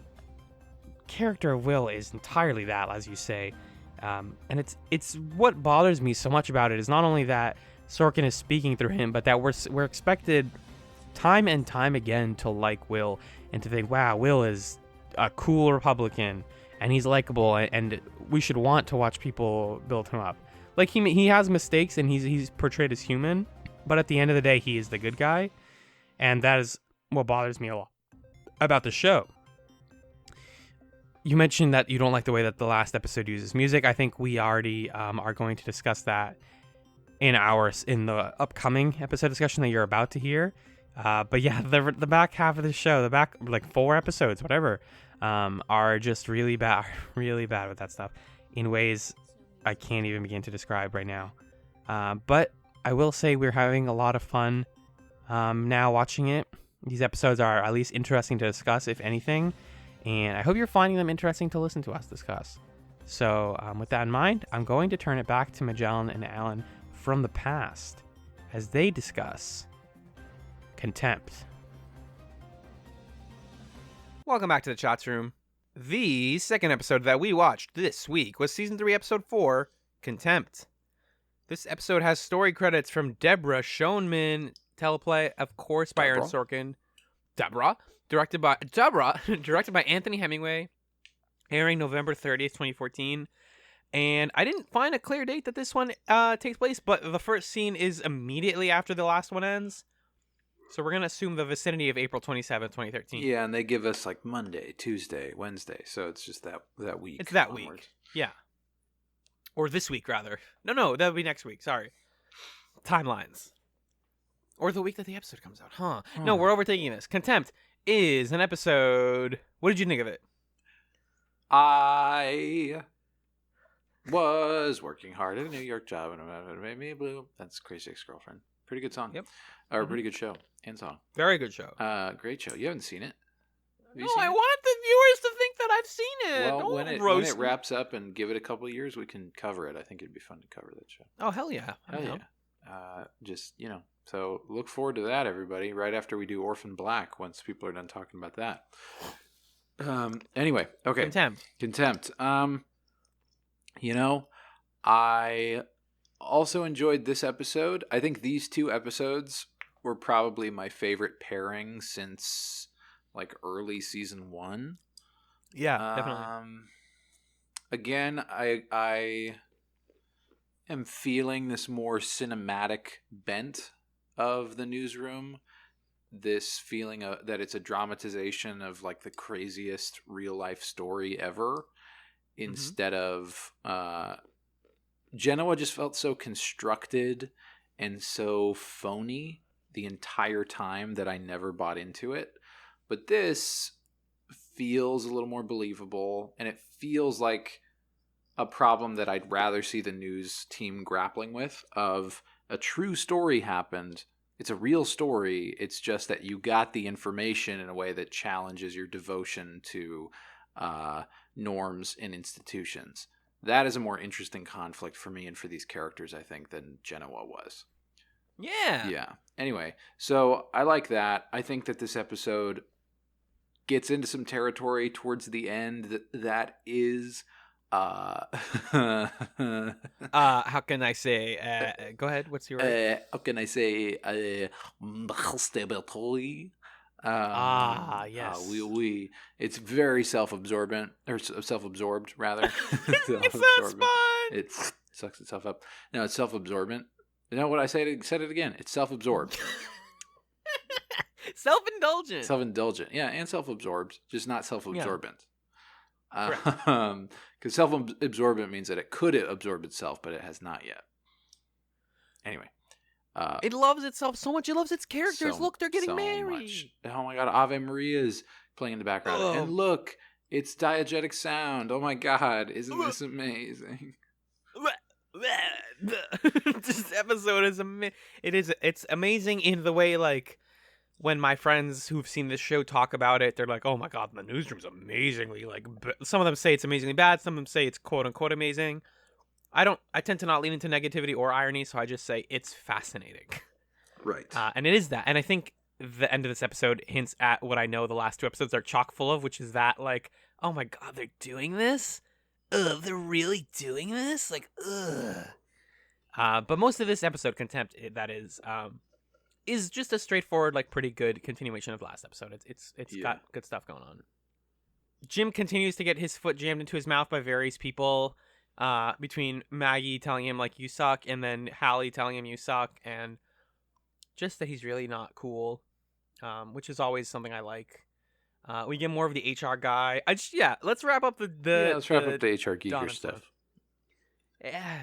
character of Will is entirely that, as you say. And it's what bothers me so much about it is not only that Sorkin is speaking through him, but that we're expected time and time again to like Will and to think, wow, Will is a cool Republican and he's likable and we should want to watch people build him up. Like he has mistakes and he's portrayed as human, but at the end of the day, he is the good guy. And that is what bothers me a lot about the show. You mentioned that you don't like the way that the last episode uses music. I think we already are going to discuss that in the upcoming episode discussion that you're about to hear. But yeah, the back half of the show, the back like 4 episodes, whatever, are just really bad with that stuff in ways I can't even begin to describe right now. But I will say we're having a lot of fun now watching it. These episodes are at least interesting to discuss, if anything, and I hope you're finding them interesting to listen to us discuss. So with that in mind, I'm going to turn it back to Magellan and Alan from the past as they discuss Contempt. Welcome back to the ChatzRoom. The second episode that we watched this week was Season 3, Episode 4, Contempt. This episode has story credits from Deborah Schoenman, teleplay, of course, by Aaron Sorkin. Deborah, directed by Anthony Hemingway, airing November 30th, 2014. And I didn't find a clear date that this one takes place, but the first scene is immediately after the last one ends. So we're going to assume the vicinity of April 27th, 2013. Yeah, and they give us like Monday, Tuesday, Wednesday. So it's just that week. It's that week. Yeah. Or this week, rather. No, that would be next week. Sorry. Timelines. Or the week that the episode comes out. Huh. No, we're overtaking this. Contempt is an episode. What did you think of it? I was working hard at a New York job and it made me blue. That's Crazy Ex-Girlfriend. Pretty good song. Yep. Or pretty good show and song. Very good show. Great show. You haven't seen it? No, I wanted the viewers to think that I've seen it. Well, when it wraps up and give it a couple of years, we can cover it. I think it'd be fun to cover that show. Oh, hell yeah. Hell yeah. Just, so look forward to that, everybody, right after we do Orphan Black, once people are done talking about that. Anyway, okay. Contempt. I also enjoyed this episode. I think these two episodes were probably my favorite pairing since like early season 1. Yeah, definitely. Again, I am feeling this more cinematic bent of the Newsroom. This feeling that it's a dramatization of like the craziest real life story ever, instead of Genoa just felt so constructed and so phony the entire time that I never bought into it. But this feels a little more believable, and it feels like a problem that I'd rather see the news team grappling with, of a true story happened. It's a real story. It's just that you got the information in a way that challenges your devotion to norms and institutions. That is a more interesting conflict for me and for these characters, I think, than Genoa was. Yeah. Yeah. Anyway, so I like that. I think that this episode gets into some territory towards the end that is how can I say go ahead, what's your how can I say masturbatory? Yes. It's very self-absorbent, or self-absorbed rather. It's that spot. It sucks itself up. No, it's self-absorbent. You know what I said it again. It's self-absorbed. Self-indulgent. Self-indulgent. Yeah, and self-absorbed, just not self-absorbent. Yeah. Because self-absorbent means that it could absorb itself, but it has not yet. Anyway. It loves itself so much. It loves its characters. Look, they're getting married. Much. Oh my god, Ave Maria is playing in the background. Oh. And look, it's diegetic sound. Oh my god, isn't this amazing? This episode is amazing. It's amazing in the way, like, when my friends who've seen this show talk about it, they're like, oh my god, the Newsroom's amazingly, like, some of them say it's amazingly bad, some of them say it's quote-unquote amazing. I tend to not lean into negativity or irony, so I just say it's fascinating. Right. And it is that. And I think the end of this episode hints at what I know the last two episodes are chock full of, which is that, like, oh my god, they're doing this? Ugh, they're really doing this? Like, ugh. But most of this episode, Contempt, that is just a straightforward, like, pretty good continuation of last episode. It's got good stuff going on. Jim continues to get his foot jammed into his mouth by various people, between Maggie telling him, like, you suck, and then Hallie telling him you suck, and just that he's really not cool, which is always something I like. We get more of the HR guy. Let's wrap up the let's wrap up the HR geeker stuff. Yeah.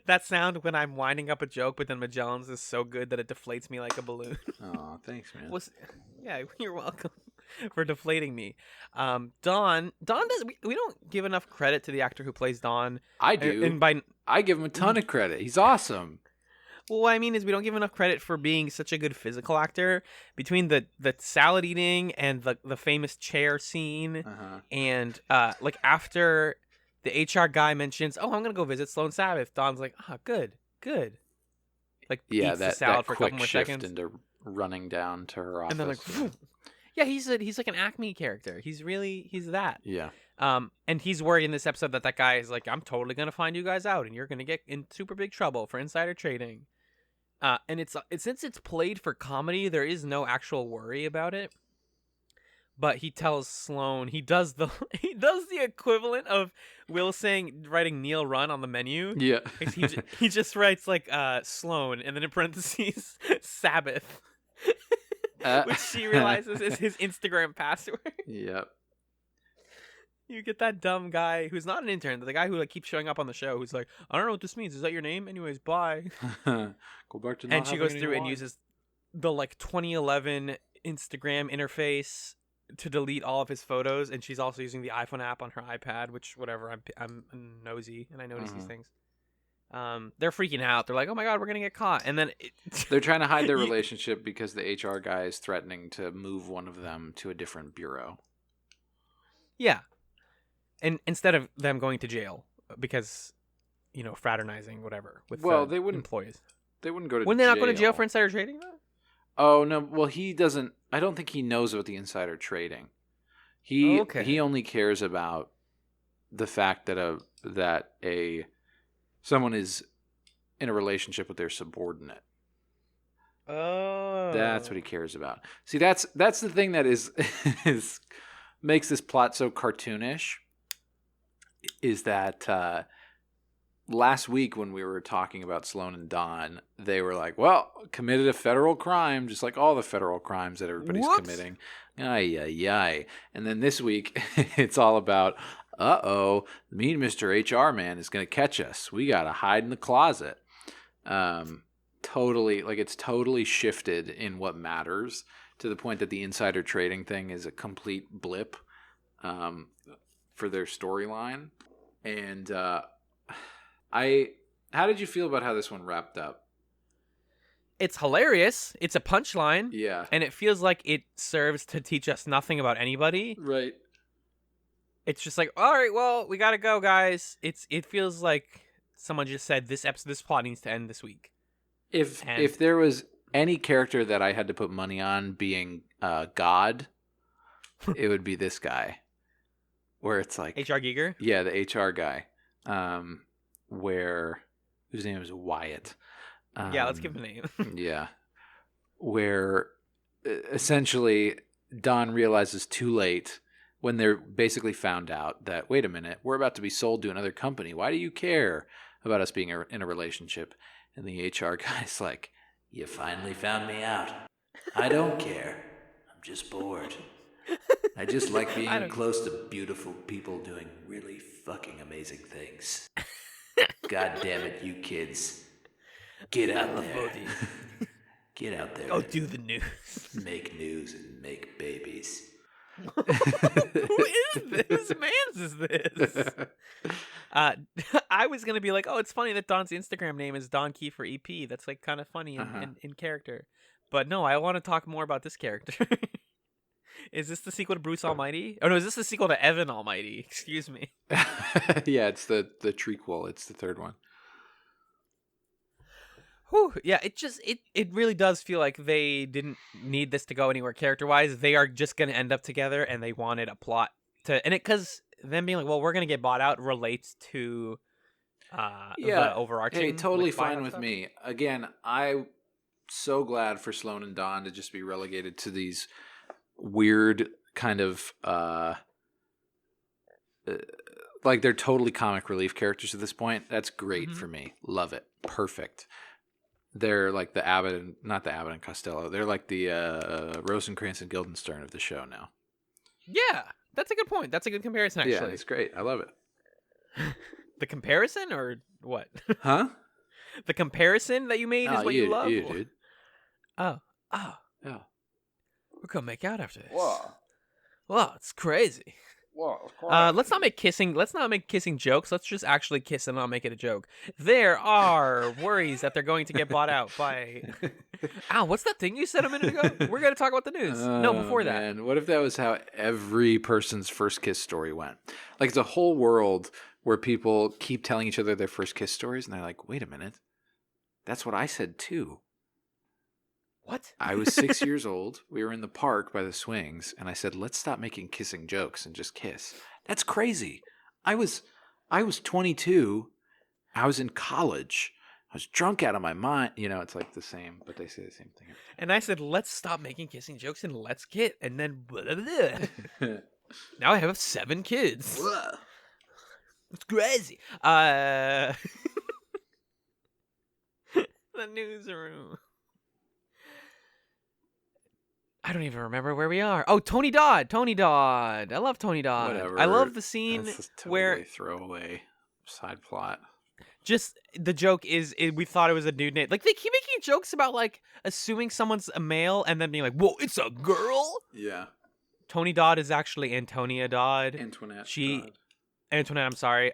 That sound when I'm winding up a joke, but then Magellan's is so good that it deflates me like a balloon. Oh, thanks, man. Yeah, you're welcome. for deflating me. Don does. We don't give enough credit to the actor who plays Don. I do. And by I give him a ton of credit. He's awesome. well, what I mean is we don't give enough credit for being such a good physical actor. Between the salad eating and the famous chair scene, and like after the HR guy mentions, "Oh, I'm gonna go visit Sloan Sabbath," Don's like, "Ah, good. Like Yeah, eats the salad for a quick couple more shift seconds, into running down to her office. and then like, phew. Yeah, he's like an Acme character. He's that. Yeah. And he's worried in this episode that guy is like, I'm totally gonna find you guys out, and you're gonna get in super big trouble for insider trading. And it's since it's played for comedy, there is no actual worry about it. But he tells Sloan he does the equivalent of Will writing Neil Run on the menu. Yeah. He just writes like Sloan and then in parentheses Sabbath, which she realizes is his Instagram password. Yep. You get that dumb guy who's not an intern, the guy who like keeps showing up on the show, who's like, I don't know what this means. Is that your name? Anyways, bye. Go back to. And she goes through and uses the like 2011 Instagram interface to delete all of his photos, and she's also using the iPhone app on her iPad, which whatever. I'm nosy and I notice these things. They're freaking out. They're like, oh my god, we're gonna get caught. And then they're trying to hide their relationship because the HR guy is threatening to move one of them to a different bureau. Yeah. And instead of them going to jail because, fraternizing, whatever, with they wouldn't, employees. They wouldn't go to jail. Wouldn't they not go to jail for insider trading, though? Oh, no. Well, he doesn't. I don't think he knows about the insider trading. He only cares about the fact that someone is in a relationship with their subordinate. Oh. That's what he cares about. See, that's the thing that is makes this plot so cartoonish. Is that last week when we were talking about Sloan and Don, they were like, well, committed a federal crime, just like all the federal crimes that everybody's committing. Ay, ay, ay. And then this week, it's all about, mean Mr. HR man is going to catch us. We got to hide in the closet. It's totally shifted in what matters to the point that the insider trading thing is a complete blip. For their storyline. And how did you feel about how this one wrapped up? It's hilarious. It's a punchline. Yeah. And it feels like it serves to teach us nothing about anybody. Right. It's just like, all right, well, we got to go, guys. It feels like someone just said this plot needs to end this week. If there was any character that I had to put money on being God, it would be this guy. Where it's like HR Giger? Yeah, the HR guy. Whose name is Wyatt. Yeah, let's give him a name. Yeah. Where essentially Don realizes too late when they're basically found out that, wait a minute, we're about to be sold to another company. Why do you care about us being in a relationship? And the HR guy's like, you finally found me out. I don't care. I'm just bored. I just like being close to beautiful people doing really fucking amazing things. God damn it, you kids. Get out there. Get out there. Go do the news. Make news and make babies. Who is this? Whose man's is this? I was going to be like, oh, it's funny that Don's Instagram name is Don Kiefer EP. That's like kind of funny in character. But no, I want to talk more about this character. Is this the sequel to Bruce Almighty? Oh no, is this the sequel to Evan Almighty? Excuse me. Yeah, it's the trequel. It's the third one. Whew, yeah, it really does feel like they didn't need this to go anywhere character-wise. They are just going to end up together, and they wanted a plot to... And because them being like, well, we're going to get bought out relates to the overarching... Hey, totally fine with me. Again, I'm so glad for Sloan and Don to just be relegated to these weird kind of... like, they're totally comic relief characters at this point. That's great for me. Love it. Perfect. They're like the Abbott and not the Abbott and Costello. They're like the Rosencrantz and Guildenstern of the show now. Yeah, that's a good point. That's a good comparison, actually. Yeah, it's great. I love it. The comparison or what? Huh? The comparison that you made is what you love? You, dude. Oh. Yeah. We're going to make out after this. Whoa. Well, it's crazy. Well, of Let's not make kissing jokes. Let's just actually kiss and not make it a joke. There are worries that they're going to get bought out by. Ow, what's that thing you said a minute ago? We're going to talk about the news. No, Oh, before that. man. What if that was how every person's first kiss story went? Like, it's a whole world where people keep telling each other their first kiss stories, and they're like, wait a minute. That's what I said, too. What? I was 6 years old. We were in the park by the swings, and I said, let's stop making kissing jokes and just kiss. That's crazy. I was 22. I was in college. I was drunk out of my mind. You know, it's like the same, but they say the same thing. And I said, let's stop making kissing jokes and let's get. And then, blah, blah, blah. Now I have 7 kids. It's crazy. The newsroom. I don't even remember where we are. Oh, Tony Dodd. I love Tony Dodd. Whatever. I love the scene That's a where totally throwaway side plot. just the joke is we thought it was a dude name. Like, they keep making jokes about, like, assuming someone's a male and then being like, whoa, it's a girl? Yeah. Tony Dodd is actually Antonia Dodd. Antoinette. Antoinette, I'm sorry.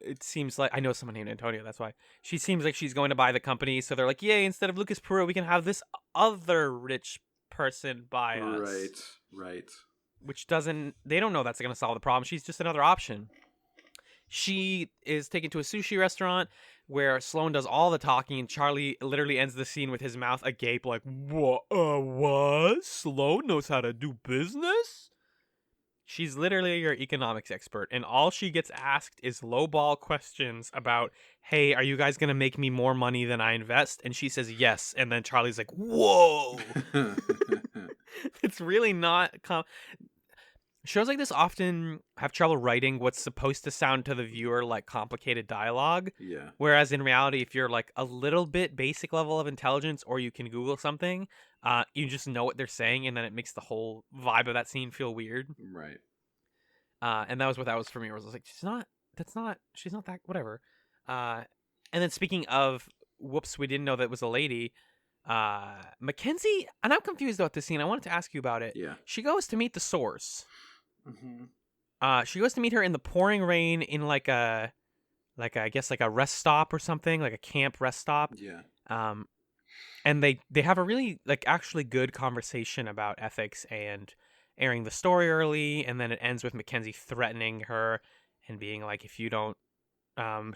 It seems like I know someone named Antonia. That's why she seems like she's going to buy the company. So they're like, "Yay! Instead of Lucas Perot, we can have this other rich person buy us." Right. Which doesn't. They don't know that's going to solve the problem. She's just another option. She is taken to a sushi restaurant where Sloane does all the talking, and Charlie literally ends the scene with his mouth agape, like, "What? What? Sloane knows how to do business?" She's literally your economics expert, and all she gets asked is lowball questions about, hey, are you guys going to make me more money than I invest? And she says yes, and then Charlie's like, whoa! It's really not... Shows like this often have trouble writing what's supposed to sound to the viewer like complicated dialogue. Yeah. Whereas in reality, if you're like a little bit basic level of intelligence, or you can Google something, you just know what they're saying, and then it makes the whole vibe of that scene feel weird. Right. And that was what that was for me. Where I was like, she's not that, whatever. And then speaking of, whoops, we didn't know that was a lady. Mackenzie, and I'm confused about this scene. I wanted to ask you about it. Yeah. She goes to meet the source. Mm-hmm. She goes to meet her in the pouring rain in I guess like a rest stop or something, like a camp rest stop. Yeah. And they have a really like actually good conversation about ethics and airing the story early, and then it ends with Mackenzie threatening her and being like, if you don't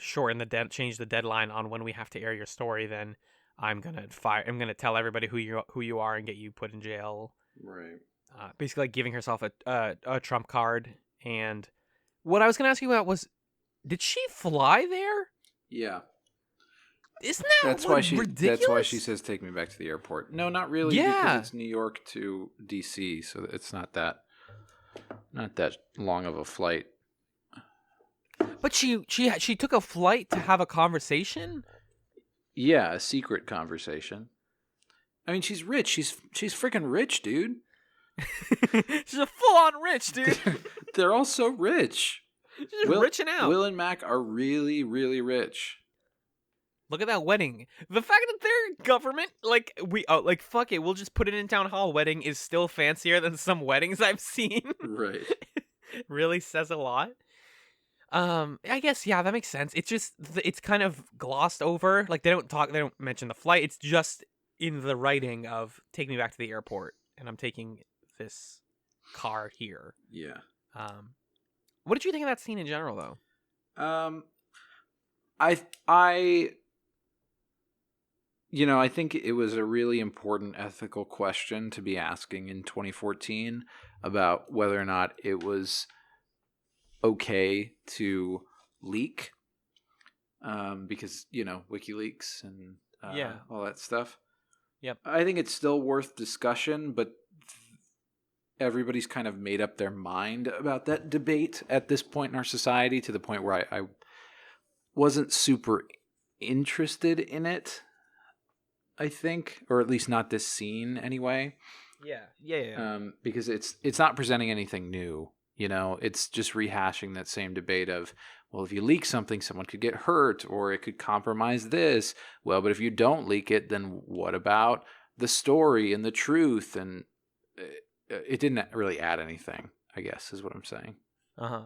change the deadline on when we have to air your story, then I'm gonna tell everybody who you are and get you put in jail. Right. Basically like giving herself a trump card. And what I was gonna ask you about was, did she fly there? Yeah. Isn't that ridiculous? That's why she says, take me back to the airport. No, not really. Yeah. Because it's New York to DC, so it's not that long of a flight. But she took a flight to have a conversation? Yeah, a secret conversation. I mean, she's rich. She's freaking rich, dude. She's a full-on rich, dude. They're all so rich. She's riching out. Will and Mac are really, really rich. Look at that wedding. The fact that their government, fuck it, we'll just put it in town hall wedding is still fancier than some weddings I've seen. Right. Really says a lot. I guess, yeah, that makes sense. It's just, it's kind of glossed over. Like, they don't mention the flight. It's just in the writing of, take me back to the airport, and I'm taking this car here. Yeah. What did you think of that scene in general, though? I think it was a really important ethical question to be asking in 2014 about whether or not it was okay to leak, because WikiLeaks and all that stuff. Yep. I think it's still worth discussion, but everybody's kind of made up their mind about that debate at this point in our society, to the point where I wasn't super interested in it, I think, or at least not this scene anyway. Yeah. Because it's not presenting anything new. It's just rehashing that same debate of, well, if you leak something, someone could get hurt, or it could compromise this. Well, but if you don't leak it, then what about the story and the truth? And it didn't really add anything. I guess is what I'm saying. Uh-huh.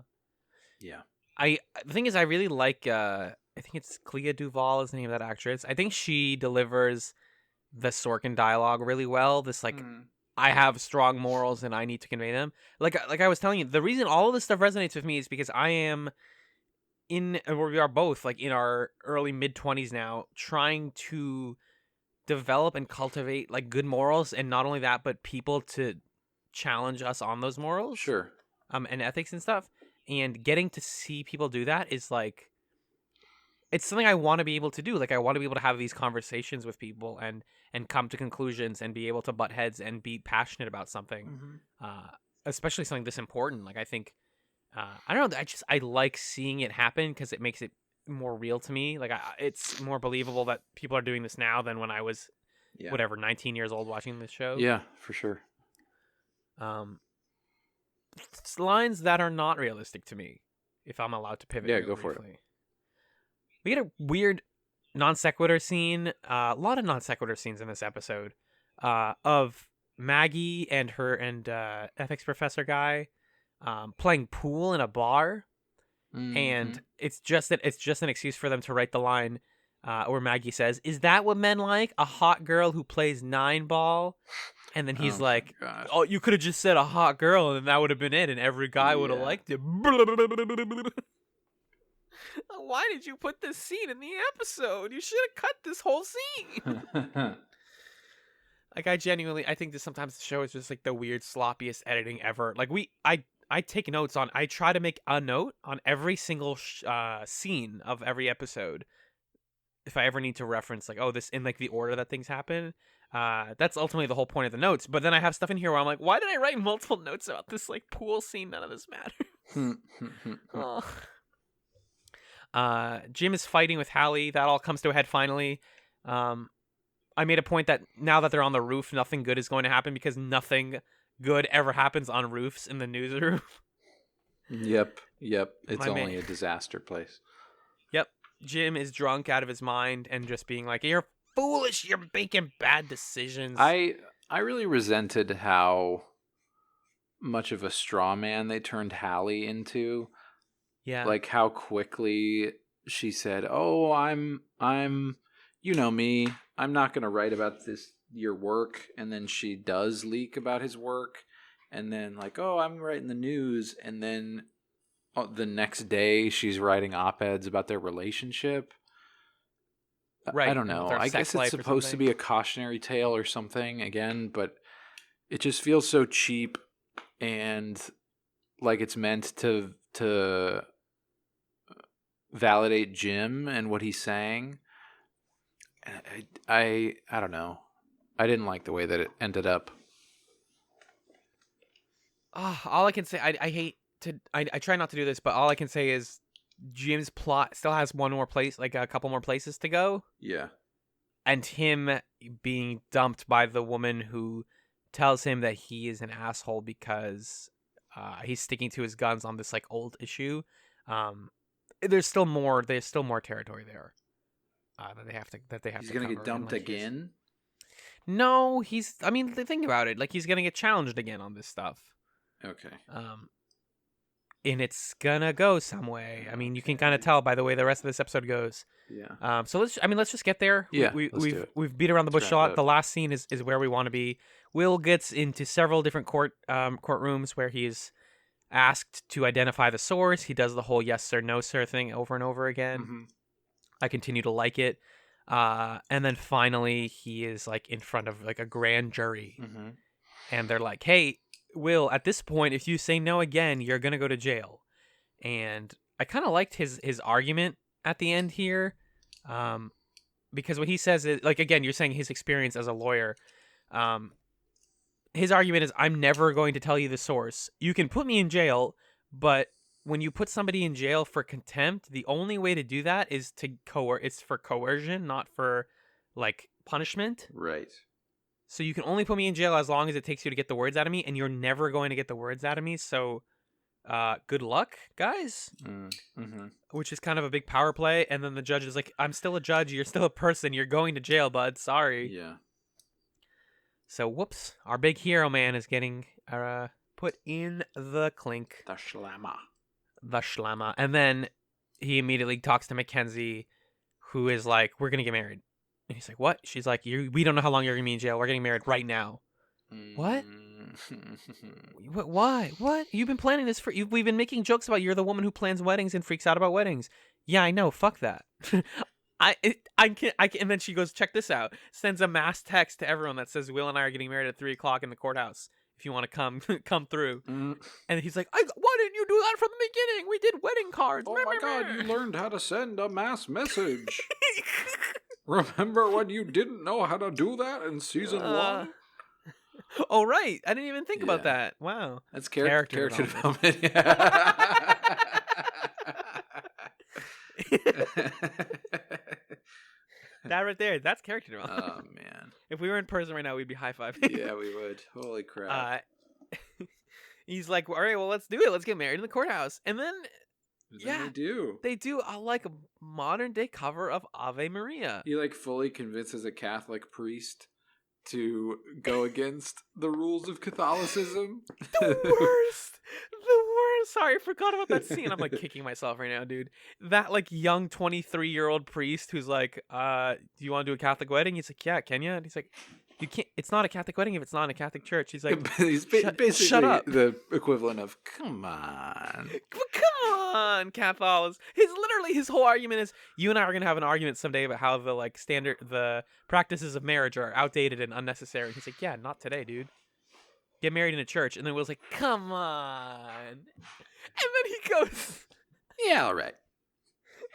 Yeah. The thing is, I really like I think it's Clea Duvall is the name of that actress. I think she delivers the Sorkin dialogue really well. This like, I have strong morals and I need to convey them. Like I was telling you, the reason all of this stuff resonates with me is because I am where we are both like in our early mid-20s now, trying to develop and cultivate like good morals, and not only that, but people to challenge us on those morals, Sure. and ethics and stuff. And getting to see people do that is like, it's something I want to be able to do. Like I want to be able to have these conversations with people and come to conclusions and be able to butt heads and be passionate about something, especially something this important. Like I think, I don't know. I like seeing it happen because it makes it more real to me. Like it's more believable that people are doing this now than when I was, whatever, 19 years old watching this show. Yeah, for sure. It's lines that are not realistic to me, if I'm allowed to pivot. Yeah, go for it. We get a weird non sequitur scene. A lot of non sequitur scenes in this episode, of Maggie and ethics professor guy, playing pool in a bar, and it's just an excuse for them to write the line, where Maggie says, "Is that what men like? A hot girl who plays 9-ball?" And then he's like, "Oh, you could have just said a hot girl, and then that would have been it, and every guy would have liked it." Why did you put this scene in the episode? You should have cut this whole scene. Like, I think that sometimes the show is just like the weird, sloppiest editing ever. Like I take notes on. I try to make a note on every single scene of every episode. If I ever need to reference, like, oh, this in like the order that things happen. That's ultimately the whole point of the notes. But then I have stuff in here where I'm like, why did I write multiple notes about this like pool scene? None of this matters. Jim is fighting with Hallie. That all comes to a head finally. I made a point that now that they're on the roof, nothing good is going to happen because nothing good ever happens on roofs in the newsroom. Yep. It's only a disaster place. Yep. Jim is drunk out of his mind and just being like, "You're foolish. You're making bad decisions." I really resented how much of a straw man they turned Hallie into. Yeah. Like how quickly she said, "Oh, I'm you know me. I'm not going to write about your work." And then she does leak about his work. And then like, "Oh, I'm writing the news." And then the next day she's writing op-eds about their relationship. Right. I don't know. I guess it's supposed to be a cautionary tale or something again, but it just feels so cheap and like it's meant to validate Jim and what he's saying. I don't know. I didn't like the way that it ended up. All I can say, I hate to, I try not to do this, but all I can say is Jim's plot still has one more place, like a couple more places to go. Yeah. And him being dumped by the woman who tells him that he is an asshole because he's sticking to his guns on this like old issue. There's still more territory there that they have he's to gonna cover. Get dumped like, again? No, I mean, think about it. Like, he's gonna get challenged again on this stuff. Okay. And it's gonna go some way. I mean, you can kind of tell by the way the rest of this episode goes. Yeah. So let's just get there. Yeah. We've beat around the bush a lot. The last scene is where we want to be. Will gets into several different courtrooms where he's asked to identify the source. He does the whole yes sir, no sir thing over and over again. Mm-hmm. I continue to like it. And then finally he is like in front of like a grand jury. Mm-hmm. And they're like, "Hey, Will, at this point, if you say no again, you're going to go to jail." And I kind of liked his argument at the end here. Because what he says is, like, again, you're saying his experience as a lawyer. His argument is, I'm never going to tell you the source. You can put me in jail, but when you put somebody in jail for contempt, the only way to do that is to it's for coercion, not for, like, punishment. Right. So you can only put me in jail as long as it takes you to get the words out of me, and you're never going to get the words out of me, so good luck, guys. Mm-hmm. Which is kind of a big power play, and then the judge is like, I'm still a judge, you're still a person, you're going to jail, bud, sorry. Yeah. So, whoops, our big hero man is getting put in the clink. The schlammer. The schlammer. And then he immediately talks to Mackenzie, who is like, we're going to get married. And he's like, what? She's like, we don't know how long you're going to be in jail. We're getting married right now. What? Why? What? You've been planning this we've been making jokes about you're the woman who plans weddings and freaks out about weddings. Yeah, I know. Fuck that. I can't. And then she goes, check this out. Sends a mass text to everyone that says Will and I are getting married at 3:00 in the courthouse. If you want to come through. And he's like, why didn't you do that from the beginning? We did wedding cards. Oh my God, you learned how to send a mass message. Remember when you didn't know how to do that in season 1? Oh, right. I didn't even think about that. Wow. That's character development. That right there, that's character development. Oh, man. If we were in person right now, we'd be high-fiving. Yeah, we would. Holy crap. He's like, all right, well, let's do it. Let's get married in the courthouse. And then, they do. They do like a modern-day cover of Ave Maria. He like fully convinces a Catholic priest to go against the rules of Catholicism. The worst. Sorry, I forgot about that scene. I'm like kicking myself right now, dude. That like young 23-year-old priest who's like, do you want to do a Catholic wedding? He's like, yeah, can you? And he's like, you can't. It's not a Catholic wedding if it's not in a Catholic church. He's like, he's basically shut up. The equivalent of, come on, Catholics. His whole argument is, you and I are gonna have an argument someday about how the practices of marriage are outdated and unnecessary. And he's like, yeah, not today, dude. Get married in a church. And then Will's like, come on. And then he goes, yeah, all right.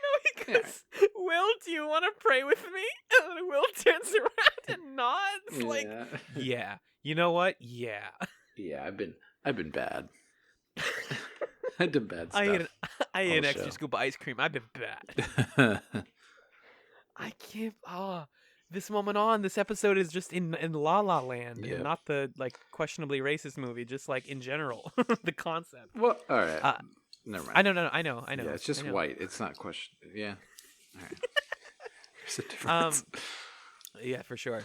No, he goes, Will, do you want to pray with me? And then Will turns around and nods. Like, yeah. You know what? Yeah. Yeah, I've been bad. I did bad stuff. I ate an extra scoop of ice cream. I've been bad. I can't. This moment on, this episode is just in La La Land, and not the like questionably racist movie. Just like in general, the concept. Well, all right. Never mind. I know. Yeah, it's just white. It's not question. Yeah. All right. There's a difference. Yeah, for sure.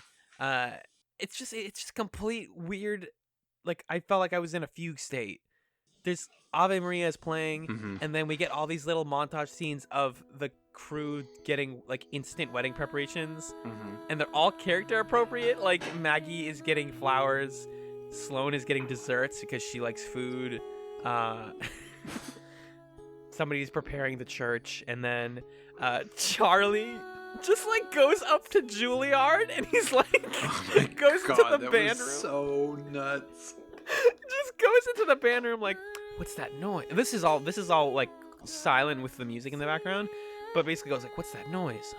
It's just complete weird. Like I felt like I was in a fugue state. There's Ave Maria is playing, and then we get all these little montage scenes of the crew getting like instant wedding preparations, and they're all character appropriate. Like Maggie is getting flowers, Sloane is getting desserts because she likes food. Somebody's preparing the church, and then Charlie just like goes up to Juilliard, and he's like goes into the band room. So nuts. Just goes into the band room like, what's that noise? This is all like silent with the music in the background, but basically goes like, what's that noise?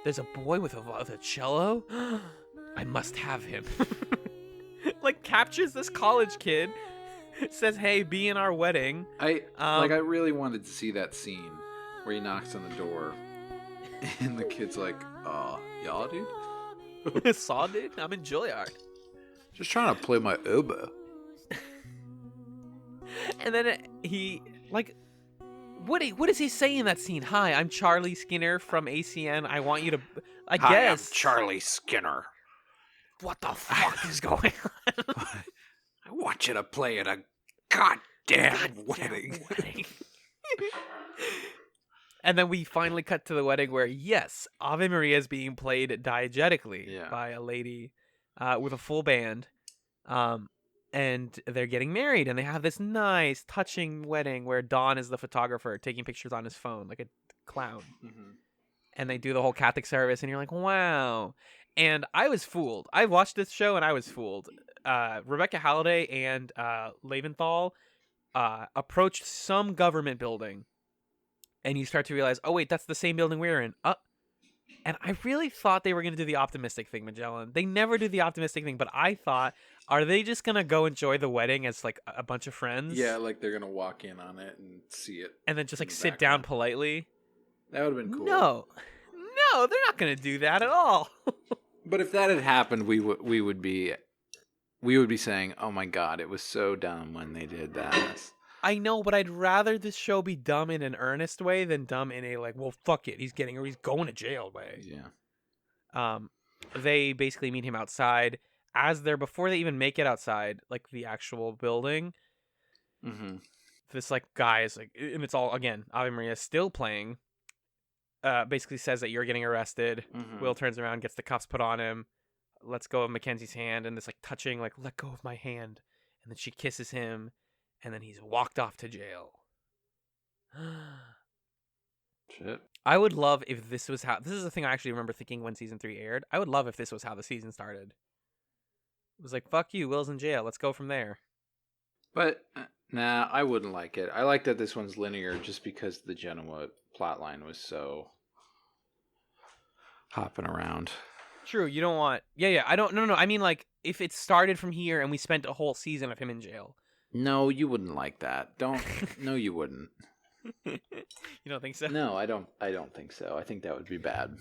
There's a boy with a cello. I must have him. Like captures this college kid, says, hey, be in our wedding. I really wanted to see that scene where he knocks on the door and the kid's like, y'all, dude? Saw, dude? I'm in Juilliard. Just trying to play my oboe. And then he, like, what does he say in that scene? Hi, I'm Charlie Skinner from ACN. I want you to, I guess. I'm Charlie Skinner. What the fuck is going on? I want you to play at a goddamn wedding. And then we finally cut to the wedding where, yes, Ave Maria is being played diegetically by a lady with a full band. And they're getting married, and they have this nice, touching wedding where Don is the photographer taking pictures on his phone like a clown. And they do the whole Catholic service, and you're like, wow. And I was fooled. I watched this show, and I was fooled. Rebecca Halliday and Leventhal approached some government building, and you start to realize, oh, wait, that's the same building we're in. And I really thought they were going to do the optimistic thing, Magellan. They never do the optimistic thing, but I thought, are they just going to go enjoy the wedding as like a bunch of friends? Yeah, like they're going to walk in on it and see it. And then just like sit down politely? That would have been cool. No, they're not going to do that at all. But if that had happened, we would be saying, oh my God, it was so dumb when they did that. I know, but I'd rather this show be dumb in an earnest way than dumb in a like, well, fuck it, he's going to jail way. Yeah. They basically meet him outside before they even make it outside, like the actual building. Mm-hmm. This like guy is like, and it's all again. Ave Maria is still playing. Basically says that you're getting arrested. Mm-hmm. Will turns around, gets the cuffs put on him, lets go of Mackenzie's hand, and this like touching, like, let go of my hand, and then she kisses him, and then he's walked off to jail. Shit. I would love if this was how. This is the thing I actually remember thinking when season 3 aired. I would love if this was how the season started. It was like, fuck you, Will's in jail. Let's go from there. But nah, I wouldn't like it. I like that this one's linear just because the Genoa plotline was so hopping around. True, you don't want. Yeah. I don't. No. I mean, like, if it started from here and we spent a whole season of him in jail. No, you wouldn't like that. Don't. No, you wouldn't. You don't think so? No, I don't. I don't think so. I think that would be bad.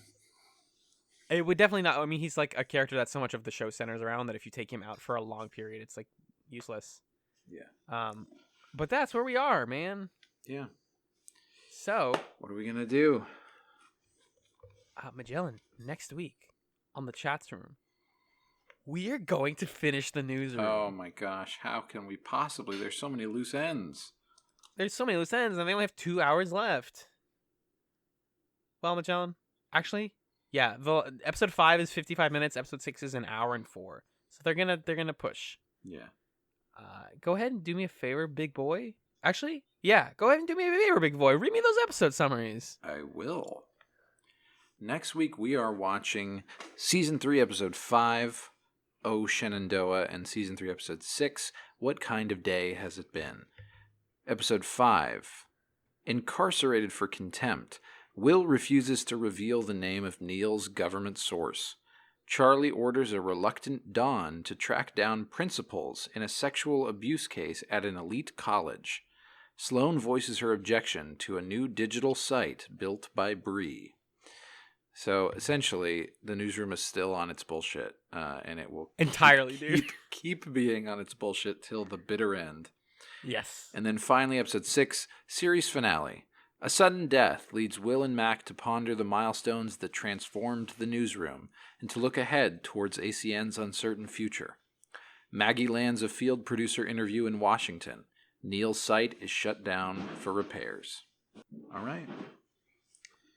It would definitely not. I mean, he's like a character that so much of the show centers around that if you take him out for a long period, it's like useless. Yeah. But that's where we are, man. Yeah. So, what are we gonna do? Magellan, next week on the ChatzRoom, we are going to finish the Newsroom. Oh my gosh, how can we possibly? There's so many loose ends. There's so many loose ends, and they only have 2 hours left. Well, Magellan, actually, yeah, the episode 5 is 55 minutes. Episode 6 is an hour and 4. So they're gonna push. Yeah. Go ahead and do me a favor, big boy. Actually, yeah, go ahead and do me a favor, big boy. Read me those episode summaries. I will. Next week we are watching season 3, episode 5, Oh Shenandoah, and season 3, episode 6, What Kind of Day Has It Been? Episode 5, Incarcerated for Contempt. Will refuses to reveal the name of Neil's government source. Charlie orders a reluctant Dawn to track down principals in a sexual abuse case at an elite college. Sloane voices her objection to a new digital site built by Bree. So essentially, the Newsroom is still on its bullshit, and it will entirely, dude. Keep being on its bullshit till the bitter end. Yes. And then finally, episode 6, series finale. A sudden death leads Will and Mac to ponder the milestones that transformed the Newsroom and to look ahead towards ACN's uncertain future. Maggie lands a field producer interview in Washington. Neil's site is shut down for repairs. All right.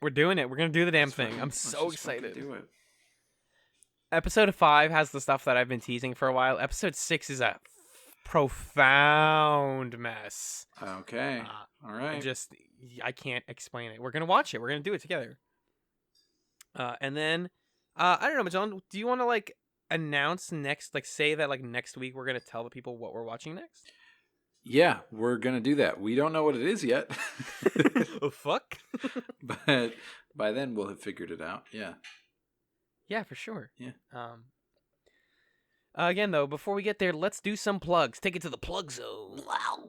We're doing it. We're going to do the damn thing. I'm so excited. Do it. Episode 5 has the stuff that I've been teasing for a while. Episode 6 is a profound mess. Okay. All right. I can't explain it. We're going to watch it. We're going to do it together. And then, I don't know, Magellan, do you want to, like, announce next, like, say that, like, next week we're going to tell the people what we're watching next? Yeah, we're going to do that. We don't know what it is yet. Oh, fuck. But by then we'll have figured it out. Yeah. Yeah, for sure. Yeah. Again, though, before we get there, let's do some plugs. Take it to the plug zone. Wow.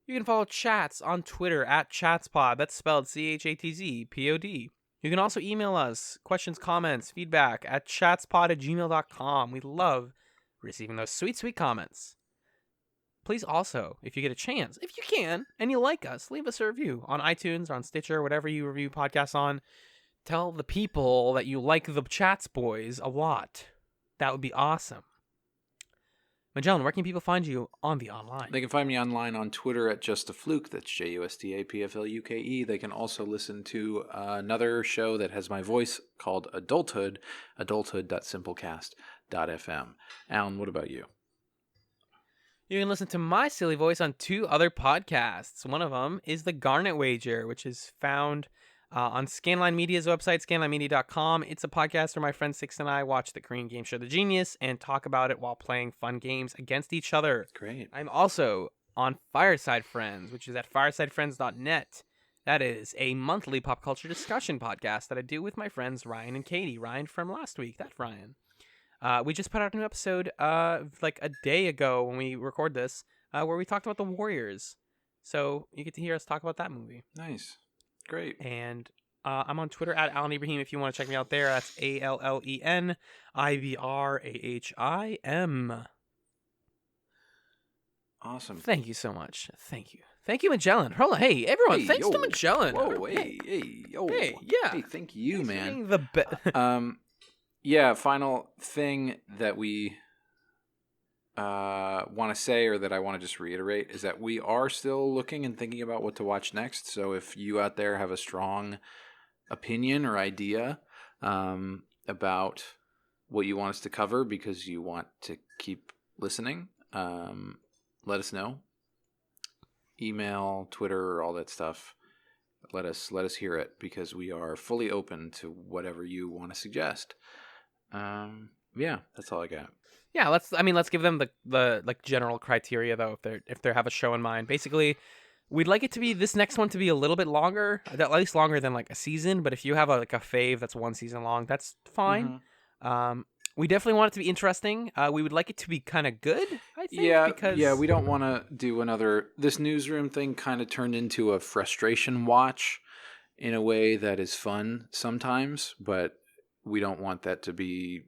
You can follow Chats on Twitter at ChatsPod. That's spelled ChatZPod. You can also email us questions, comments, feedback at chatspod@gmail.com. We love receiving those sweet, sweet comments. Please also, if you get a chance, if you can, and you like us, leave us a review on iTunes or on Stitcher, whatever you review podcasts on. Tell the people that you like the Chats Boys a lot. That would be awesome. Magellan, where can people find you on the online? They can find me online on Twitter at Just a Fluke. That's JUSTAPFLUKE. They can also listen to another show that has my voice called Adulthood, adulthood.simplecast.fm. Alan, what about you? You can listen to my silly voice on 2 other podcasts. One of them is The Garnet Wager, which is found on Scanline Media's website, scanlinemedia.com. It's a podcast where my friend Six and I watch the Korean game show The Genius and talk about it while playing fun games against each other. Great. I'm also on Fireside Friends, which is at firesidefriends.net. That is a monthly pop culture discussion podcast that I do with my friends Ryan and Katie. Ryan from last week. That's Ryan. We just put out a new episode like a day ago when we record this where we talked about The Warriors. So you get to hear us talk about that movie. Nice. Great. And I'm on Twitter at Alan Ibrahim if you want to check me out there. That's ALLENIBRAHIM. Awesome. Thank you so much. Thank you. Thank you, Magellan. Hold on. Hey, everyone. Thanks to Magellan. Whoa, hey, yo. Hey, yeah. Hey, thank you, man. The Yeah, final thing that we want to say, or that I want to just reiterate, is that we are still looking and thinking about what to watch next. So if you out there have a strong opinion or idea about what you want us to cover because you want to keep listening, let us know. Email, Twitter, all that stuff. Let us hear it, because we are fully open to whatever you want to suggest. Yeah, that's all I got. Yeah, let's give them the like general criteria though, if they have a show in mind. Basically, we'd like it to be this next one to be a little bit longer, at least longer than like a season. But if you have like a fave that's 1 season long, that's fine. We definitely want it to be interesting. We would like it to be kind of good, I think. Yeah, we don't want to do another. This newsroom thing kind of turned into a frustration watch in a way that is fun sometimes, but we don't want that to be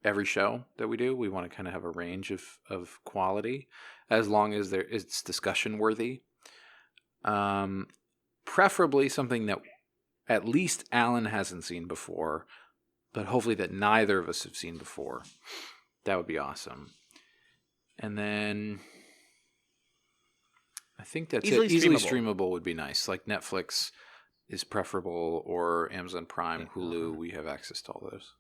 every show that we do. We want to kind of have a range of quality, as long as it's discussion worthy. Preferably something that at least Alan hasn't seen before, but hopefully that neither of us have seen before. That would be awesome. And then I think that's Easily it. Easily streamable. streamable would be nice. Like Netflix is preferable, or Amazon Prime, Hulu. We have access to all those.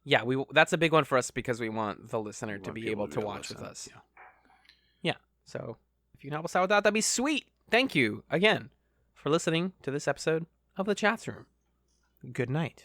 Yeah, that's a big one for us because we want the listener We to want be people able to watch listen. with us. Yeah. So if you can help us out with that, that'd be sweet. Thank you again for listening to this episode of the Chats Room. Good night.